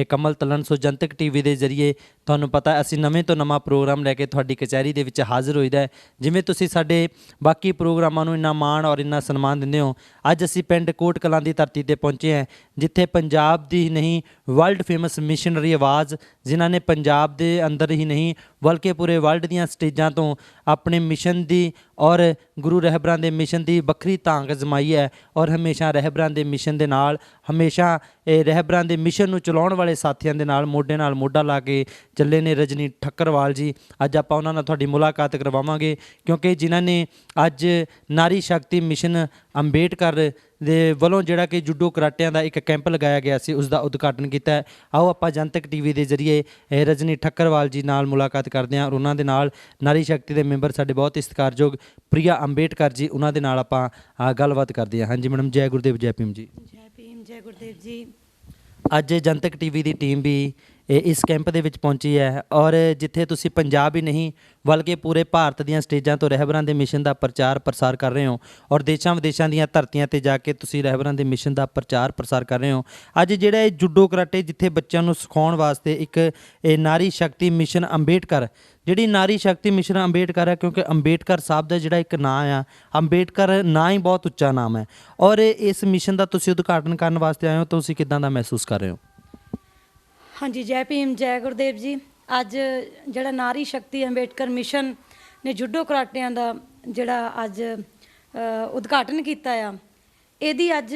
ਕਮਲ ਤਲਣ। ਸੋ ਜਨਤਕ ਟੀਵੀ ਦੇ ਜ਼ਰੀਏ ਤੁਹਾਨੂੰ ਪਤਾ ਅਸੀਂ ਨਵੇਂ ਤੋਂ ਨਵਾਂ ਪ੍ਰੋਗਰਾਮ ਲੈ ਕੇ ਤੁਹਾਡੀ ਕਚਹਿਰੀ ਦੇ ਵਿੱਚ ਹਾਜ਼ਰ ਹੋਈਦਾ ਹੈ। ਜਿਵੇਂ ਤੁਸੀਂ ਸਾਡੇ ਬਾਕੀ ਪ੍ਰੋਗਰਾਮਾਂ ਨੂੰ ਇੰਨਾ ਮਾਣ ਔਰ ਇੰਨਾ ਸਨਮਾਨ ਦਿੰਦੇ ਹੋ, ਅੱਜ ਅਸੀਂ ਪਿੰਡ ਕੋਟ ਕਲਾਂ ਦੀ ਧਰਤੀ 'ਤੇ ਪਹੁੰਚੇ ਹਾਂ, ਜਿੱਥੇ ਪੰਜਾਬ ਦੀ ਨਹੀਂ ਵਰਲਡ ਫੇਮਸ ਮਿਸ਼ਨਰੀ ਆਵਾਜ਼, ਜਿਨ੍ਹਾਂ ਨੇ ਪੰਜਾਬ ਦੇ ਅੰਦਰ ਹੀ ਨਹੀਂ ਬਲਕਿ ਪੂਰੇ ਵਰਲਡ ਦੀਆਂ ਸਟੇਜਾਂ ਤੋਂ ਆਪਣੇ ਮਿਸ਼ਨ ਦੀ ਔਰ ਗੁਰੂ ਰਹਿਬਰਾਂ ਦੇ ਮਿਸ਼ਨ ਦੀ ਵੱਖਰੀ ਤਾਂਘ ਅਜ਼ਮਾਈ ਹੈ। ਔਰ ਹਮੇਸ਼ਾ ਰਹਿਬਰਾਂ ਦੇ ਮਿਸ਼ਨ ਦੇ ਨਾਲ, ਹਮੇਸ਼ਾ ਇਹ ਰਹਿਬਰਾਂ ਦੇ ਮਿਸ਼ਨ ਨੂੰ ਚਲਾਉਣ ਵਾਲੇ ਸਾਥੀਆਂ ਦੇ ਨਾਲ ਮੋਢਾ ਲਾ ਕੇ ਚੱਲੇ ਨੇ ਰਜਨੀ ਠੱਕਰਵਾਲ ਜੀ। ਅੱਜ ਆਪਾਂ ਉਹਨਾਂ ਨਾਲ ਤੁਹਾਡੀ ਮੁਲਾਕਾਤ ਕਰਵਾਵਾਂਗੇ, ਕਿਉਂਕਿ ਜਿਨ੍ਹਾਂ ਨੇ ਅੱਜ ਨਾਰੀ ਸ਼ਕਤੀ ਮਿਸ਼ਨ ਅੰਬੇਡਕਰ ਦੇ ਵੱਲੋਂ ਜਿਹੜਾ ਕਿ ਜੂਡੋ ਕਰਾਟਿਆਂ ਦਾ ਇੱਕ ਕੈਂਪ ਲਗਾਇਆ ਗਿਆ ਸੀ, ਉਸ ਦਾ ਉਦਘਾਟਨ ਕੀਤਾ ਹੈ। ਆਓ ਆਪਾਂ ਜਨਤਕ ਟੀਵੀ ਦੇ ਜ਼ਰੀਏ ਰਜਨੀ ਠੱਕਰਵਾਲ ਜੀ ਨਾਲ ਮੁਲਾਕਾਤ ਕਰਦੇ ਹਾਂ ਔਰ ਉਹਨਾਂ ਦੇ ਨਾਲ ਨਾਰੀ ਸ਼ਕਤੀ ਦੇ ਮੈਂਬਰ ਸਾਡੇ ਬਹੁਤ ਹੀ ਸਤਿਕਾਰਯੋਗ ਪ੍ਰਿਆ ਅੰਬੇਡਕਰ ਜੀ, ਉਹਨਾਂ ਦੇ ਨਾਲ ਆਪਾਂ ਗੱਲਬਾਤ ਕਰਦੇ ਹਾਂ। ਹਾਂਜੀ ਮੈਡਮ, ਜੈ ਗੁਰਦੇਵ, ਜੈ ਭੀਮ ਜੀ। ਜੈ ਭੀਮ, ਜੈ ਗੁਰਦੇਵ ਜੀ। ਅੱਜ ਜਨਤਕ ਟੀਵੀ ਦੀ ਟੀਮ ਵੀ ਇਸ ਕੈਂਪ ਦੇ ਵਿੱਚ ਪਹੁੰਚੀ ਹੈ ਔਰ ਜਿੱਥੇ ਤੁਸੀਂ ਪੰਜਾਬ ਹੀ ਨਹੀਂ ਬਲਕਿ ਪੂਰੇ ਭਾਰਤ ਦੀਆਂ ਸਟੇਜਾਂ ਤੋਂ ਰਹਿਬਰਾਂ ਦੇ ਮਿਸ਼ਨ ਦਾ ਪ੍ਰਚਾਰ ਪ੍ਰਸਾਰ ਕਰ ਰਹੇ ਹੋ ਔਰ ਦੇਸ਼ਾਂ ਵਿਦੇਸ਼ਾਂ ਦੀਆਂ ਧਰਤੀਆਂ 'ਤੇ ਜਾ ਕੇ ਤੁਸੀਂ ਰਹਿਬਰਾਂ ਦੇ ਮਿਸ਼ਨ ਦਾ ਪ੍ਰਚਾਰ ਪ੍ਰਸਾਰ ਕਰ ਰਹੇ ਹੋ। ਅੱਜ ਜਿਹੜਾ ਇਹ ਜੂਡੋ ਕਰਾਟੇ ਜਿੱਥੇ ਬੱਚਿਆਂ ਨੂੰ ਸਿਖਾਉਣ ਵਾਸਤੇ ਇੱਕ ਇਹ ਨਾਰੀ ਸ਼ਕਤੀ ਮਿਸ਼ਨ ਅੰਬੇਡਕਰ, ਜਿਹੜੀ ਨਾਰੀ ਸ਼ਕਤੀ ਮਿਸ਼ਨ ਅੰਬੇਡਕਰ ਹੈ, ਕਿਉਂਕਿ ਅੰਬੇਡਕਰ ਸਾਹਿਬ ਦਾ ਜਿਹੜਾ ਇੱਕ ਨਾਂ ਆ, ਅੰਬੇਡਕਰ ਨਾਂ ਹੀ ਬਹੁਤ ਉੱਚਾ ਨਾਮ ਹੈ ਔਰ ਇਸ ਮਿਸ਼ਨ ਦਾ ਤੁਸੀਂ ਉਦਘਾਟਨ ਕਰਨ ਵਾਸਤੇ ਆਏ ਹੋ, ਤੁਸੀਂ ਕਿੱਦਾਂ ਦਾ ਮਹਿਸੂਸ ਕਰ ਰਹੇ ਹੋ? ਹਾਂਜੀ, ਜੈ ਭੀਮ, ਜੈ ਗੁਰਦੇਵ ਜੀ। ਅੱਜ ਜਿਹੜਾ ਨਾਰੀ ਸ਼ਕਤੀ ਅੰਬੇਡਕਰ ਮਿਸ਼ਨ ਨੇ ਜੂਡੋ ਕਰਾਟਿਆਂ ਦਾ ਜਿਹੜਾ ਅੱਜ ਉਦਘਾਟਨ ਕੀਤਾ ਆ, ਇਹਦੀ ਅੱਜ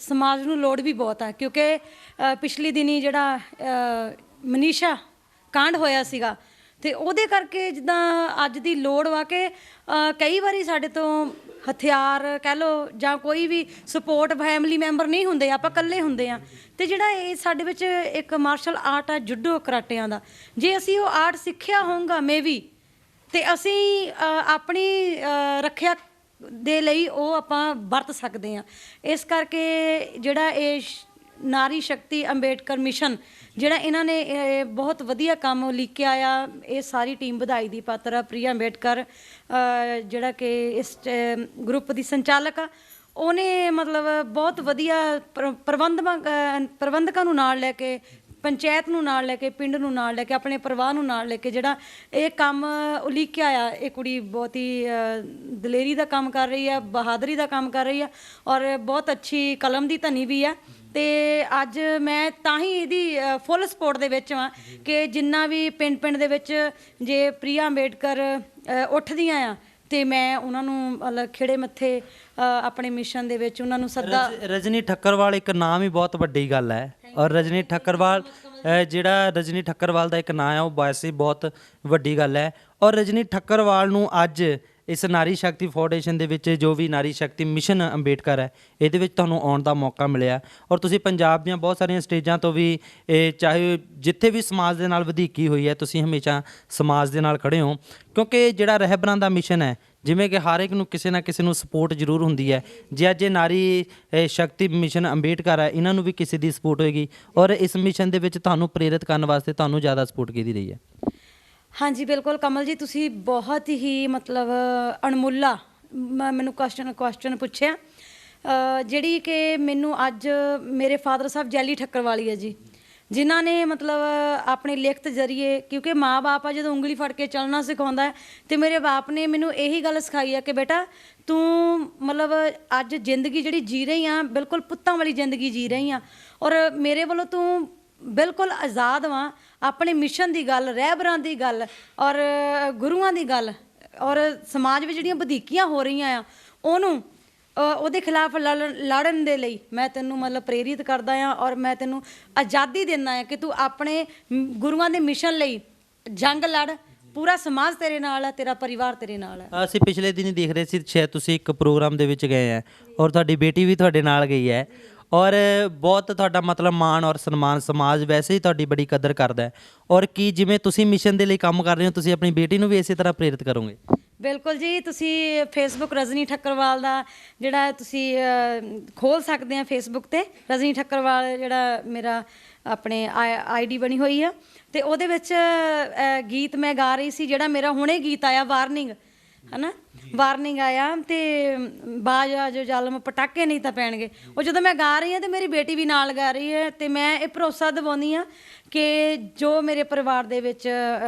ਸਮਾਜ ਨੂੰ ਲੋੜ ਵੀ ਬਹੁਤ ਹੈ, ਕਿਉਂਕਿ ਪਿਛਲੀ ਦਿਨੀ ਜਿਹੜਾ ਮਨੀਸ਼ਾ ਕਾਂਡ ਹੋਇਆ ਸੀਗਾ ਤੇ ਉਹਦੇ ਕਰਕੇ ਜਿੱਦਾਂ ਅੱਜ ਦੀ ਲੋੜ ਵਾ ਕਿ ਕਈ ਵਾਰੀ ਸਾਡੇ ਤੋਂ ਹਥਿਆਰ ਕਹਿ ਲਓ ਜਾਂ ਕੋਈ ਵੀ ਸਪੋਰਟ ਫੈਮਿਲੀ ਮੈਂਬਰ ਨਹੀਂ ਹੁੰਦੇ, ਆਪਾਂ ਇਕੱਲੇ ਹੁੰਦੇ ਆ। ਤੇ ਜਿਹੜਾ ਇਹ ਸਾਡੇ ਵਿੱਚ ਇੱਕ ਮਾਰਸ਼ਲ ਆਰਟ ਆ ਜੂਡੋ ਕਰਾਟਿਆਂ ਦਾ, ਜੇ ਅਸੀਂ ਉਹ ਆਰਟ ਸਿੱਖਿਆ ਹੋਊਗਾ ਮੇਬੀ ਤੇ ਅਸੀਂ ਆਪਣੀ ਰੱਖਿਆ ਦੇ ਲਈ ਉਹ ਆਪਾਂ ਵਰਤ ਸਕਦੇ ਆ। ਇਸ ਕਰਕੇ ਜਿਹੜਾ ਇਹ ਨਾਰੀ ਸ਼ਕਤੀ ਅੰਬੇਡਕਰ ਮਿਸ਼ਨ ਜਿਹੜਾ ਇਹਨਾਂ ਨੇ ਬਹੁਤ ਵਧੀਆ ਕੰਮ ਲਿਖਿਆ ਆ, ਇਹ ਸਾਰੀ ਟੀਮ ਵਧਾਈ ਦੀ ਪਾਤਰ ਆ। ਪ੍ਰਿਆ ਅੰਬੇਡਕਰ ਜਿਹੜਾ ਕਿ ਇਸ ਗਰੁੱਪ ਦੀ ਸੰਚਾਲਕ ਆ, ਉਹਨੇ ਮਤਲਬ ਬਹੁਤ ਵਧੀਆ ਪ੍ਰਬੰਧਕਾਂ ਨੂੰ ਨਾਲ ਲੈ ਕੇ, ਪੰਚਾਇਤ ਨੂੰ ਨਾਲ ਲੈ ਕੇ, ਪਿੰਡ ਨੂੰ ਨਾਲ ਲੈ ਕੇ, ਆਪਣੇ ਪਰਿਵਾਰ ਨੂੰ ਨਾਲ ਲੈ ਕੇ ਜਿਹੜਾ ਇਹ ਕੰਮ ਉਲੀਕਿਆ ਆ। ਇਹ ਕੁੜੀ ਬਹੁਤ ਹੀ ਦਲੇਰੀ ਦਾ ਕੰਮ ਕਰ ਰਹੀ ਆ, ਬਹਾਦਰੀ ਦਾ ਕੰਮ ਕਰ ਰਹੀ ਆ ਔਰ ਬਹੁਤ ਅੱਛੀ ਕਲਮ ਦੀ ਧਨੀ ਵੀ ਆ। ਤੇ ਅੱਜ ਮੈਂ ਤਾਂ ਹੀ ਇਹਦੀ ਫੁੱਲ ਸਪੋਰਟ ਦੇ ਵਿੱਚ ਹਾਂ ਕਿ ਜਿੰਨਾ ਵੀ ਪਿੰਡ ਦੇ ਵਿੱਚ ਜੇ ਪ੍ਰਿਆ ਅੰਬੇਡਕਰ ਉੱਠਦੀਆਂ ਆ ਤੇ ਮੈਂ ਉਹਨਾਂ ਨੂੰ ਮਤਲਬ ਖਿੜੇ ਮੱਥੇ ਆਪਣੇ ਮਿਸ਼ਨ ਦੇ ਵਿੱਚ ਉਹਨਾਂ ਨੂੰ ਸੱਦਾ। ਰਜਨੀ ਠੱਕਰਵਾਲ ਇੱਕ ਨਾਮ ਹੀ ਬਹੁਤ ਵੱਡੀ ਗੱਲ ਹੈ ਔਰ ਰਜਨੀ ਠੱਕਰਵਾਲ ਜਿਹੜਾ ਰਜਨੀ ਠੱਕਰਵਾਲ ਦਾ ਇੱਕ ਨਾਂ ਹੈ ਉਹ ਵੈਸੇ ਬਹੁਤ ਵੱਡੀ ਗੱਲ ਹੈ ਔਰ ਰਜਨੀ ਠੱਕਰਵਾਲ ਨੂੰ ਅੱਜ ਇਸ ਨਾਰੀ ਸ਼ਕਤੀ ਫਾਊਂਡੇਸ਼ਨ ਦੇ ਵਿੱਚ ਜੋ ਵੀ ਨਾਰੀ ਸ਼ਕਤੀ ਮਿਸ਼ਨ ਅੰਬੇਡਕਰ ਹੈ ਇਹਦੇ ਵਿੱਚ ਤੁਹਾਨੂੰ ਆਉਣ ਦਾ ਮੌਕਾ ਮਿਲਿਆ ਔਰ ਤੁਸੀਂ ਪੰਜਾਬ ਦੀਆਂ ਬਹੁਤ ਸਾਰੀਆਂ ਸਟੇਜਾਂ ਤੋਂ ਵੀ ਚਾਹੇ ਜਿੱਥੇ ਵੀ ਸਮਾਜ ਦੇ ਨਾਲ ਵਧੀਕੀ ਹੋਈ ਹੈ ਤੁਸੀਂ ਹਮੇਸ਼ਾ ਸਮਾਜ ਦੇ ਨਾਲ ਖੜੇ ਹੋ ਕਿਉਂਕਿ ਜਿਹੜਾ ਰਹਿਬਰਾਂ ਦਾ ਮਿਸ਼ਨ ਹੈ ਜਿਵੇਂ ਕਿ ਹਰ ਇੱਕ ਨੂੰ ਕਿਸੇ ਨਾ ਕਿਸੇ ਨੂੰ ਸਪੋਰਟ ਜ਼ਰੂਰ ਹੁੰਦੀ ਹੈ ਜੇ ਅੱਜ ਇਹ ਨਾਰੀ ਸ਼ਕਤੀ ਮਿਸ਼ਨ ਅੰਬੇਡਕਰ ਹੈ ਇਹਨਾਂ ਨੂੰ ਵੀ ਕਿਸੇ ਦੀ ਸਪੋਰਟ ਹੋਏਗੀ ਔਰ ਇਸ ਮਿਸ਼ਨ ਦੇ ਵਿੱਚ ਤੁਹਾਨੂੰ ਪ੍ਰੇਰਿਤ ਕਰਨ ਵਾਸਤੇ ਤੁਹਾਨੂੰ ਜ਼ਿਆਦਾ ਸਪੋਰਟ ਕੀਤੀ ਰਹੀ ਹੈ। ਹਾਂਜੀ ਬਿਲਕੁਲ ਕਮਲ ਜੀ, ਤੁਸੀਂ ਬਹੁਤ ਹੀ ਮਤਲਬ ਅਣਮੁੱਲਾ ਮੈਨੂੰ ਕੁਐਸਚਨ ਪੁੱਛਿਆ ਜਿਹੜੀ ਕਿ ਮੈਨੂੰ ਅੱਜ ਮੇਰੇ ਫਾਦਰ ਸਾਹਿਬ ਜੈਲੀ ਠੱਕਰਵਾਲੀ ਹੈ ਜੀ, ਜਿਨ੍ਹਾਂ ਨੇ ਮਤਲਬ ਆਪਣੇ ਲਿਖਤ ਜ਼ਰੀਏ, ਕਿਉਂਕਿ ਮਾਂ-ਬਾਪ ਆ ਜਦੋਂ ਉਂਗਲੀ ਫੜ ਕੇ ਚੱਲਣਾ ਸਿਖਾਉਂਦਾ ਹੈ ਤੇ ਮੇਰੇ ਬਾਪ ਨੇ ਮੈਨੂੰ ਇਹੀ ਗੱਲ ਸਿਖਾਈ ਹੈ ਕਿ ਬੇਟਾ ਤੂੰ ਮਤਲਬ ਅੱਜ ਜ਼ਿੰਦਗੀ ਜਿਹੜੀ ਜੀ ਰਹੀ ਆ ਬਿਲਕੁਲ ਪੁੱਤਾਂ ਵਾਲੀ ਜ਼ਿੰਦਗੀ ਜੀ ਰਹੀ ਆ ਔਰ ਮੇਰੇ ਵੱਲੋਂ ਤੂੰ ਬਿਲਕੁਲ ਆਜ਼ਾਦ ਵਾਂ। ਆਪਣੇ ਮਿਸ਼ਨ ਦੀ ਗੱਲ, ਰਹਿਬਰਾਂ ਦੀ ਗੱਲ ਔਰ ਗੁਰੂਆਂ ਦੀ ਗੱਲ ਔਰ ਸਮਾਜ ਵਿੱਚ ਜਿਹੜੀਆਂ ਵਧੀਕੀਆਂ ਹੋ ਰਹੀਆਂ ਆ ਉਹਨੂੰ ਉਹਦੇ ਖਿਲਾਫ ਲੜਨ ਦੇ ਲਈ ਮੈਂ ਤੈਨੂੰ ਮਤਲਬ ਪ੍ਰੇਰਿਤ ਕਰਦਾ ਆ ਔਰ ਮੈਂ ਤੈਨੂੰ ਆਜ਼ਾਦੀ ਦਿੰਦਾ ਆ ਕਿ ਤੂੰ ਆਪਣੇ ਗੁਰੂਆਂ ਦੇ ਮਿਸ਼ਨ ਲਈ ਜੰਗ ਲੜ। ਪੂਰਾ ਸਮਾਜ ਤੇਰੇ ਨਾਲ ਹੈ, ਤੇਰਾ ਪਰਿਵਾਰ ਤੇਰੇ ਨਾਲ ਹੈ। ਅਸੀਂ ਪਿਛਲੇ ਦਿਨ ਹੀ ਦੇਖ ਰਹੇ ਸੀ ਸ਼ਾਇਦ ਤੁਸੀਂ ਇੱਕ ਪ੍ਰੋਗਰਾਮ ਦੇ ਵਿੱਚ ਗਏ ਹੈ ਔਰ ਤੁਹਾਡੀ ਬੇਟੀ ਵੀ ਤੁਹਾਡੇ ਨਾਲ ਗਈ ਹੈ ਔਰ ਬਹੁਤ ਤੁਹਾਡਾ ਮਤਲਬ ਮਾਣ ਔਰ ਸਨਮਾਨ ਸਮਾਜ ਵੈਸੇ ਹੀ ਤੁਹਾਡੀ ਬੜੀ ਕਦਰ ਕਰਦਾ ਹੈ ਔਰ ਕੀ ਜਿਵੇਂ ਤੁਸੀਂ ਮਿਸ਼ਨ ਦੇ ਲਈ ਕੰਮ ਕਰ ਰਹੇ ਹੋ ਤੁਸੀਂ ਆਪਣੀ ਬੇਟੀ ਨੂੰ ਵੀ ਇਸੇ ਤਰ੍ਹਾਂ ਪ੍ਰੇਰਿਤ ਕਰੋਗੇ? ਬਿਲਕੁਲ ਜੀ, ਤੁਸੀਂ ਫੇਸਬੁੱਕ ਰਜਨੀ ਠੱਕਰਵਾਲ ਦਾ ਜਿਹੜਾ ਤੁਸੀਂ ਖੋਲ੍ਹ ਸਕਦੇ ਆ ਫੇਸਬੁੱਕ 'ਤੇ ਰਜਨੀ ਠੱਕਰਵਾਲ ਜਿਹੜਾ ਮੇਰਾ ਆਪਣੇ ਆਈਡੀ ਬਣੀ ਹੋਈ ਆ ਅਤੇ ਉਹਦੇ ਵਿੱਚ ਗੀਤ ਮੈਂ ਗਾ ਰਹੀ ਸੀ ਜਿਹੜਾ ਮੇਰਾ ਹੁਣੇ ਗੀਤ ਆਇਆ ਵਾਰਨਿੰਗ ਹੈ ਨਾ, ਵਾਰਨਿੰਗ ਆਇਆ ਅਤੇ ਬਾਜ ਆ ਜੋ ਜ਼ਾਲਮ ਪਟਾਕੇ ਨਹੀਂ ਤਾਂ ਪੈਣਗੇ। ਉਹ ਜਦੋਂ ਮੈਂ ਗਾ ਰਹੀ ਹਾਂ ਅਤੇ ਮੇਰੀ ਬੇਟੀ ਵੀ ਨਾਲ ਗਾ ਰਹੀ ਹੈ ਅਤੇ ਮੈਂ ਇਹ ਭਰੋਸਾ ਦਿਵਾਉਂਦੀ ਹਾਂ ਕਿ ਜੋ ਮੇਰੇ ਪਰਿਵਾਰ ਦੇ ਵਿੱਚ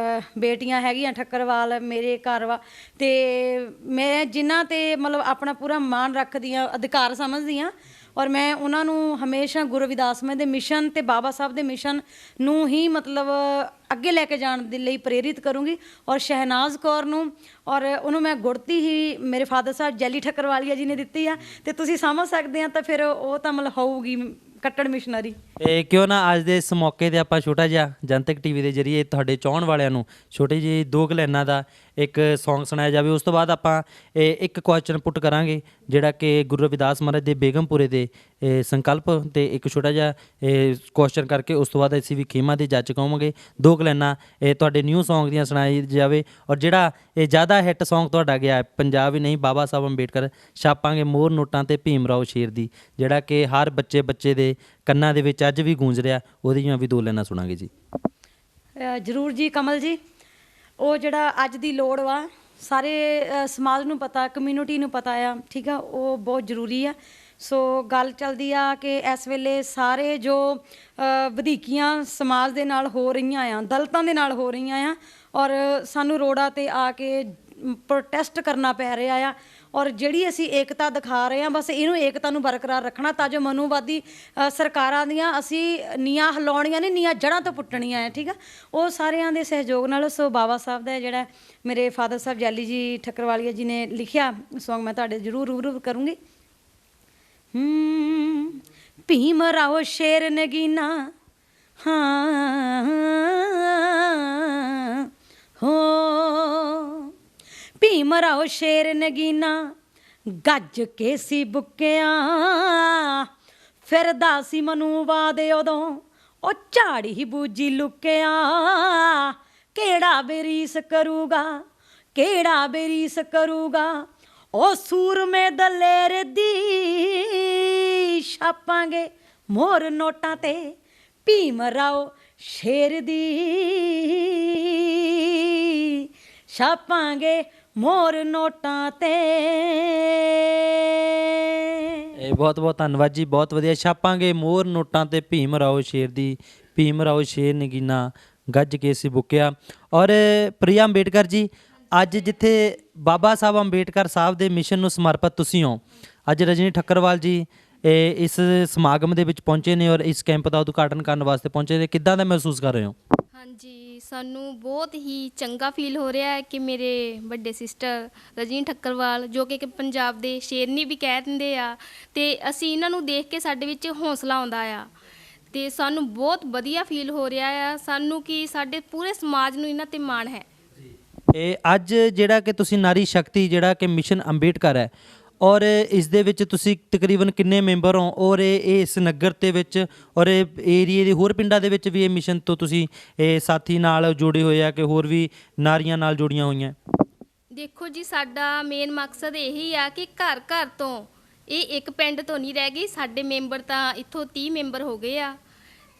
ਬੇਟੀਆਂ ਹੈਗੀਆਂ ਠੱਕਰਵਾਲ ਮੇਰੇ ਘਰ ਵਾ ਅਤੇ ਮੈਂ ਜਿਨ੍ਹਾਂ 'ਤੇ ਮਤਲਬ ਆਪਣਾ ਪੂਰਾ ਮਾਣ ਰੱਖਦੀ ਹਾਂ, ਅਧਿਕਾਰ ਸਮਝਦੀ ਹਾਂ ਔਰ ਮੈਂ ਉਹਨਾਂ ਨੂੰ ਹਮੇਸ਼ਾ ਗੁਰੂ ਰਵਿਦਾਸ ਮਹਾਰਾਜ ਦੇ ਮਿਸ਼ਨ ਅਤੇ ਬਾਬਾ ਸਾਹਿਬ ਦੇ ਮਿਸ਼ਨ ਨੂੰ ਹੀ ਮਤਲਬ ਅੱਗੇ ਲੈ ਕੇ ਜਾਣ ਦੇ ਲਈ ਪ੍ਰੇਰਿਤ ਕਰੂੰਗੀ। ਔਰ ਸ਼ਹਿਨਾਜ਼ ਕੌਰ ਨੂੰ ਔਰ ਉਹਨੂੰ ਮੈਂ ਗੁੜਤੀ ਹੀ ਮੇਰੇ ਫਾਦਰ ਸਾਹਿਬ ਜੈਲੀ ਠੱਕਰਵਾਲੀਆ ਜੀ ਨੇ ਦਿੱਤੀ ਆ ਅਤੇ ਤੁਸੀਂ ਸਮਝ ਸਕਦੇ ਆ ਤਾਂ ਫਿਰ ਉਹ ਤਾਂ ਮਤਲਬ ਹੋਊਗੀ ਕੱਟੜ ਮਿਸ਼ਨਰੀ। ਇਹ ਕਿਉਂ ਨਾ ਅੱਜ ਦੇ ਇਸ ਮੌਕੇ 'ਤੇ ਆਪਾਂ ਛੋਟਾ ਜਿਹਾ ਜਨਤਕ ਟੀਵੀ ਦੇ ਜ਼ਰੀਏ ਤੁਹਾਡੇ ਚਾਹਣ ਵਾਲਿਆਂ ਨੂੰ ਛੋਟੀ ਜਿਹੀ 2 ਲਾਈਨਾਂ ਦਾ ਇੱਕ ਸੌਂਗ ਸੁਣਾਇਆ ਜਾਵੇ। ਉਸ ਤੋਂ ਬਾਅਦ ਆਪਾਂ ਇੱਕ ਕੁਐਸਚਨ ਪੁੱਟ ਕਰਾਂਗੇ ਜਿਹੜਾ ਕਿ ਗੁਰੂ ਰਵਿਦਾਸ ਮਹਾਰਾਜ ਦੇ ਬੇਗਮਪੁਰੇ ਦੇ ਸੰਕਲਪ 'ਤੇ ਇੱਕ ਛੋਟਾ ਜਿਹਾ ਕੁਐਸਚਨ ਕਰਕੇ ਉਸ ਤੋਂ ਬਾਅਦ ਅਸੀਂ ਵੀ ਖੇਮਾ ਦੇ ਜੱਜ ਕਹਾਂਗੇ। 2 ਲਾਈਨਾਂ ਤੁਹਾਡੇ ਨਿਊ ਸੌਂਗ ਦੀਆਂ ਸੁਣਾਈ ਜਾਵੇ ਔਰ ਜਿਹੜਾ ਇਹ ਜ਼ਿਆਦਾ ਹਿੱਟ ਸੌਂਗ ਤੁਹਾਡਾ ਗਿਆ ਪੰਜਾਬ ਹੀ ਨਹੀਂ ਬਾਬਾ ਸਾਹਿਬ ਅੰਬੇਡਕਰ ਛਾਪਾਂਗੇ ਮੋਹਰ ਨੋਟਾਂ 'ਤੇ ਭੀਮ ਰਾਓ ਸ਼ੇਰ ਦੀ ਜਿਹੜਾ ਕਿ ਹਰ ਬੱਚੇ ਦੇ ਕੰਨਾਂ ਦੇ ਵਿੱਚ ਅੱਜ ਵੀ ਗੂੰਜ ਰਿਹਾ, ਉਹਦੀਆਂ ਵੀ 2 ਲਾਈਨਾਂ ਸੁਣਾਂਗੇ ਜੀ। ਜ਼ਰੂਰ ਜੀ ਕਮਲ ਜੀ, ਉਹ ਜਿਹੜਾ ਅੱਜ ਦੀ ਲੋੜ ਵਾ ਸਾਰੇ ਸਮਾਜ ਨੂੰ ਪਤਾ, ਕਮਿਊਨਿਟੀ ਨੂੰ ਪਤਾ ਆ, ਠੀਕ ਆ, ਉਹ ਬਹੁਤ ਜ਼ਰੂਰੀ ਆ। ਸੋ ਗੱਲ ਚੱਲਦੀ ਆ ਕਿ ਇਸ ਵੇਲੇ ਸਾਰੇ ਜੋ ਵਧੀਕੀਆਂ ਸਮਾਜ ਦੇ ਨਾਲ ਹੋ ਰਹੀਆਂ ਆ, ਦਲਿਤਾਂ ਦੇ ਨਾਲ ਹੋ ਰਹੀਆਂ ਆ ਔਰ ਸਾਨੂੰ ਰੋਡਾਂ 'ਤੇ ਆ ਕੇ ਪ੍ਰੋਟੈਸਟ ਕਰਨਾ ਪੈ ਰਿਹਾ ਆ ਔਰ ਜਿਹੜੀ ਅਸੀਂ ਏਕਤਾ ਦਿਖਾ ਰਹੇ ਹਾਂ ਬਸ ਇਹਨੂੰ ਏਕਤਾ ਨੂੰ ਬਰਕਰਾਰ ਰੱਖਣਾ ਤਾਂ ਜੋ ਮਨੂਵਾਦੀ ਸਰਕਾਰਾਂ ਦੀਆਂ ਅਸੀਂ ਨੀਆਂ ਹਿਲਾਉਣੀਆਂ ਨਹੀਂ, ਨੀਆਂ ਜੜ੍ਹਾਂ ਤੋਂ ਪੁੱਟਣੀਆਂ ਆ, ਠੀਕ ਆ। ਉਹ ਸਾਰਿਆਂ ਦੇ ਸਹਿਯੋਗ ਨਾਲ ਸੋ ਬਾਬਾ ਸਾਹਿਬ ਦਾ ਜਿਹੜਾ ਮੇਰੇ ਫਾਦਰ ਸਾਹਿਬ ਜੈਲੀ ਜੀ ਠੱਕਰਵਾਲੀਆ ਜੀ ਨੇ ਲਿਖਿਆ ਸੌਂਗ ਮੈਂ ਤੁਹਾਡੇ ਜ਼ਰੂਰ ਰੂਬਰੂ ਕਰੂੰਗੀ। ਭੀਮ ਰਾਓ ਸ਼ੇਰ ਨਗੀਨਾ ਹਾਂ ਹੋ ਭੀਮ ਰਾਓ ਸ਼ੇਰ ਨਗੀਨਾ ਗੱਜ ਕੇ ਸੀ ਬੁੱਕਿਆ ਫਿਰਦਾ ਸੀ ਮਨੂਵਾਦ ਉਦੋਂ ਉਹ ਝਾੜੀ ਹੀ ਬੂਜੀ ਲੁਕਿਆ ਕਿਹੜਾ ਬੇਰੀਸ ਕਰੂਗਾ ਕਿਹੜਾ ਬੇਰੀਸ ਕਰੂਗਾ ਉਹ ਸੂਰਮੇ ਦਲੇਰ ਦੀ ਛਾਪਾਂਗੇ ਮੋਹਰ ਨੋਟਾਂ ਤੇ ਭੀਮ ਰਾਓ ਸ਼ੇਰ ਦੀ ਛਾਪਾਂਗੇ ਮੋਹਰ ਨੋਟਾਂ ਤੇ। ਇਹ ਬਹੁਤ ਬਹੁਤ ਧੰਨਵਾਦ ਜੀ, ਬਹੁਤ ਵਧੀਆ। ਛਾਪਾਂਗੇ ਮੋਹਰ ਨੋਟਾਂ ਤੇ ਭੀਮ ਰਾਓ ਸ਼ੇਰ ਦੀ, ਭੀਮ ਰਾਓ ਸ਼ੇਰ ਨਗੀਨਾ ਗੱਜ ਕੇ ਸੀ ਬੁੱਕਿਆ। ਔਰ ਪ੍ਰਿਆ ਅੰਬੇਡਕਰ ਜੀ, ਅੱਜ ਜਿੱਥੇ ਬਾਬਾ ਸਾਹਿਬ ਅੰਬੇਡਕਰ ਸਾਹਿਬ ਦੇ ਮਿਸ਼ਨ ਨੂੰ ਸਮਰਪਿਤ ਤੁਸੀਂ ਹੋ, ਅੱਜ ਰਜਨੀ ਠੱਕਰਵਾਲ ਜੀ ਇਸ ਸਮਾਗਮ ਦੇ ਵਿੱਚ ਪਹੁੰਚੇ ਨੇ ਔਰ ਇਸ ਕੈਂਪ ਦਾ ਉਦਘਾਟਨ ਕਰਨ ਵਾਸਤੇ ਪਹੁੰਚੇ ਨੇ, ਕਿੱਦਾਂ ਦਾ ਮਹਿਸੂਸ ਕਰ ਰਹੇ ਹੋ? ਹਾਂਜੀ, ਸਾਨੂੰ ਬਹੁਤ ਹੀ ਚੰਗਾ ਫੀਲ ਹੋ ਰਿਹਾ ਹੈ ਕਿ ਮੇਰੇ ਵੱਡੇ ਸਿਸਟਰ ਰਜਨੀ ਠੱਕਰਵਾਲ ਜੋ ਕਿ ਪੰਜਾਬ ਦੇ ਸ਼ੇਰਨੀ ਵੀ ਕਹਿ ਦਿੰਦੇ ਆ ਅਤੇ ਅਸੀਂ ਇਹਨਾਂ ਨੂੰ ਦੇਖ ਕੇ ਸਾਡੇ ਵਿੱਚ ਹੌਸਲਾ ਆਉਂਦਾ ਆ ਅਤੇ ਸਾਨੂੰ ਬਹੁਤ ਵਧੀਆ ਫੀਲ ਹੋ ਰਿਹਾ ਆ। ਸਾਨੂੰ ਕਿ ਸਾਡੇ ਪੂਰੇ ਸਮਾਜ ਨੂੰ ਇਹਨਾਂ 'ਤੇ ਮਾਣ ਹੈ। ਇਹ ਅੱਜ ਜਿਹੜਾ ਕਿ ਤੁਸੀਂ ਨਾਰੀ ਸ਼ਕਤੀ ਜਿਹੜਾ ਕਿ ਮਿਸ਼ਨ ਅੰਬੇਡਕਰ ਹੈ ਔਰ ਇਸ ਦੇ ਵਿੱਚ ਤੁਸੀਂ ਤਕਰੀਬਨ ਕਿੰਨੇ ਮੈਂਬਰ ਹੋ ਔਰ ਇਹ ਇਸ ਨਗਰ ਦੇ ਵਿੱਚ ਔਰ ਇਹ ਏਰੀਏ ਦੇ ਹੋਰ ਪਿੰਡਾਂ ਦੇ ਵਿੱਚ ਵੀ ਇਹ ਮਿਸ਼ਨ ਤੋਂ ਤੁਸੀਂ ਇਹ ਸਾਥੀ ਨਾਲ ਜੁੜੇ ਹੋਏ ਆ ਕਿ ਹੋਰ ਵੀ ਨਾਰੀਆਂ ਨਾਲ ਜੁੜੀਆਂ ਹੋਈਆਂ? ਦੇਖੋ ਜੀ, ਸਾਡਾ ਮੇਨ ਮਕਸਦ ਇਹੀ ਆ ਕਿ ਘਰ ਘਰ ਤੋਂ ਇਹ ਇੱਕ ਪਿੰਡ ਤੋਂ ਨਹੀਂ ਰਹਿ ਗਈ। ਸਾਡੇ ਮੈਂਬਰ ਤਾਂ ਇੱਥੋਂ 30 ਮੈਂਬਰ ਹੋ ਗਏ ਆ,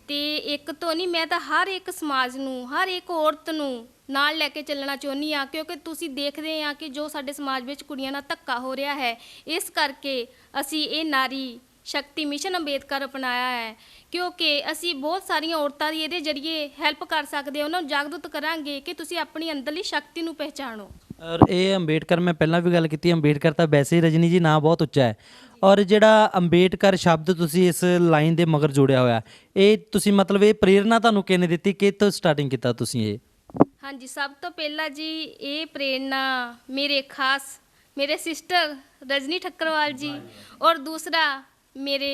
ਤੇ ਇੱਕ ਤੋਂ ਨਹੀਂ, ਮੈਂ ਤਾਂ ਹਰ ਇੱਕ ਸਮਾਜ ਨੂੰ, ਹਰ ਇੱਕ ਔਰਤ ਨੂੰ ਨਾਲ ਲੈ ਕੇ ਚੱਲਣਾ ਚਾਹੁੰਦੀ ਆ, ਕਿਉਂਕਿ ਤੁਸੀਂ ਦੇਖਦੇ ਆ ਕਿ ਜੋ ਸਾਡੇ ਸਮਾਜ ਵਿੱਚ ਕੁੜੀਆਂ ਨਾਲ ਧੱਕਾ ਹੋ ਰਿਹਾ ਹੈ। ਇਸ ਕਰਕੇ ਅਸੀਂ ਇਹ ਨਾਰੀ ਸ਼ਕਤੀ ਮਿਸ਼ਨ ਅੰਬੇਦਕਰ ਅਪਣਾਇਆ ਹੈ, ਕਿਉਂਕਿ ਅਸੀਂ ਬਹੁਤ ਸਾਰੀਆਂ ਔਰਤਾਂ ਦੀ ਇਹਦੇ ਜ਼ਰੀਏ ਹੈਲਪ ਕਰ ਸਕਦੇ ਹਾਂ। ਉਹਨਾਂ ਨੂੰ ਜਾਗਰੂਕ ਕਰਾਂਗੇ ਕਿ ਤੁਸੀਂ ਆਪਣੀ ਅੰਦਰਲੀ ਸ਼ਕਤੀ ਨੂੰ ਪਹਿਚਾਣੋ। ਔਰ ਇਹ ਅੰਬੇਡਕਰ, ਮੈਂ ਪਹਿਲਾਂ ਵੀ ਗੱਲ ਕੀਤੀ, ਅੰਬੇਡਕਰ ਤਾਂ ਵੈਸੇ ਹੀ ਰਜਨੀ ਜੀ ਨਾਂ ਬਹੁਤ ਉੱਚਾ ਹੈ ਔਰ ਜਿਹੜਾ ਅੰਬੇਡਕਰ ਸ਼ਬਦ ਤੁਸੀਂ ਇਸ ਲਾਈਨ ਦੇ ਮਗਰ ਜੋੜਿਆ ਹੋਇਆ, ਇਹ ਤੁਸੀਂ ਮਤਲਬ ਇਹ ਪ੍ਰੇਰਨਾ ਤੁਹਾਨੂੰ ਕਿਹਨੇ ਦਿੱਤੀ, ਕਿ ਤੋਂ ਸਟਾਰਟਿੰਗ ਕੀਤਾ ਤੁਸੀਂ ਇਹ? ਹਾਂਜੀ, ਸਭ ਤੋਂ ਪਹਿਲਾਂ ਜੀ ਇਹ ਪ੍ਰੇਰਨਾ ਮੇਰੇ ਸਿਸਟਰ ਰਜਨੀ ਠੱਕਰਵਾਲ ਜੀ, ਔਰ ਦੂਸਰਾ ਮੇਰੇ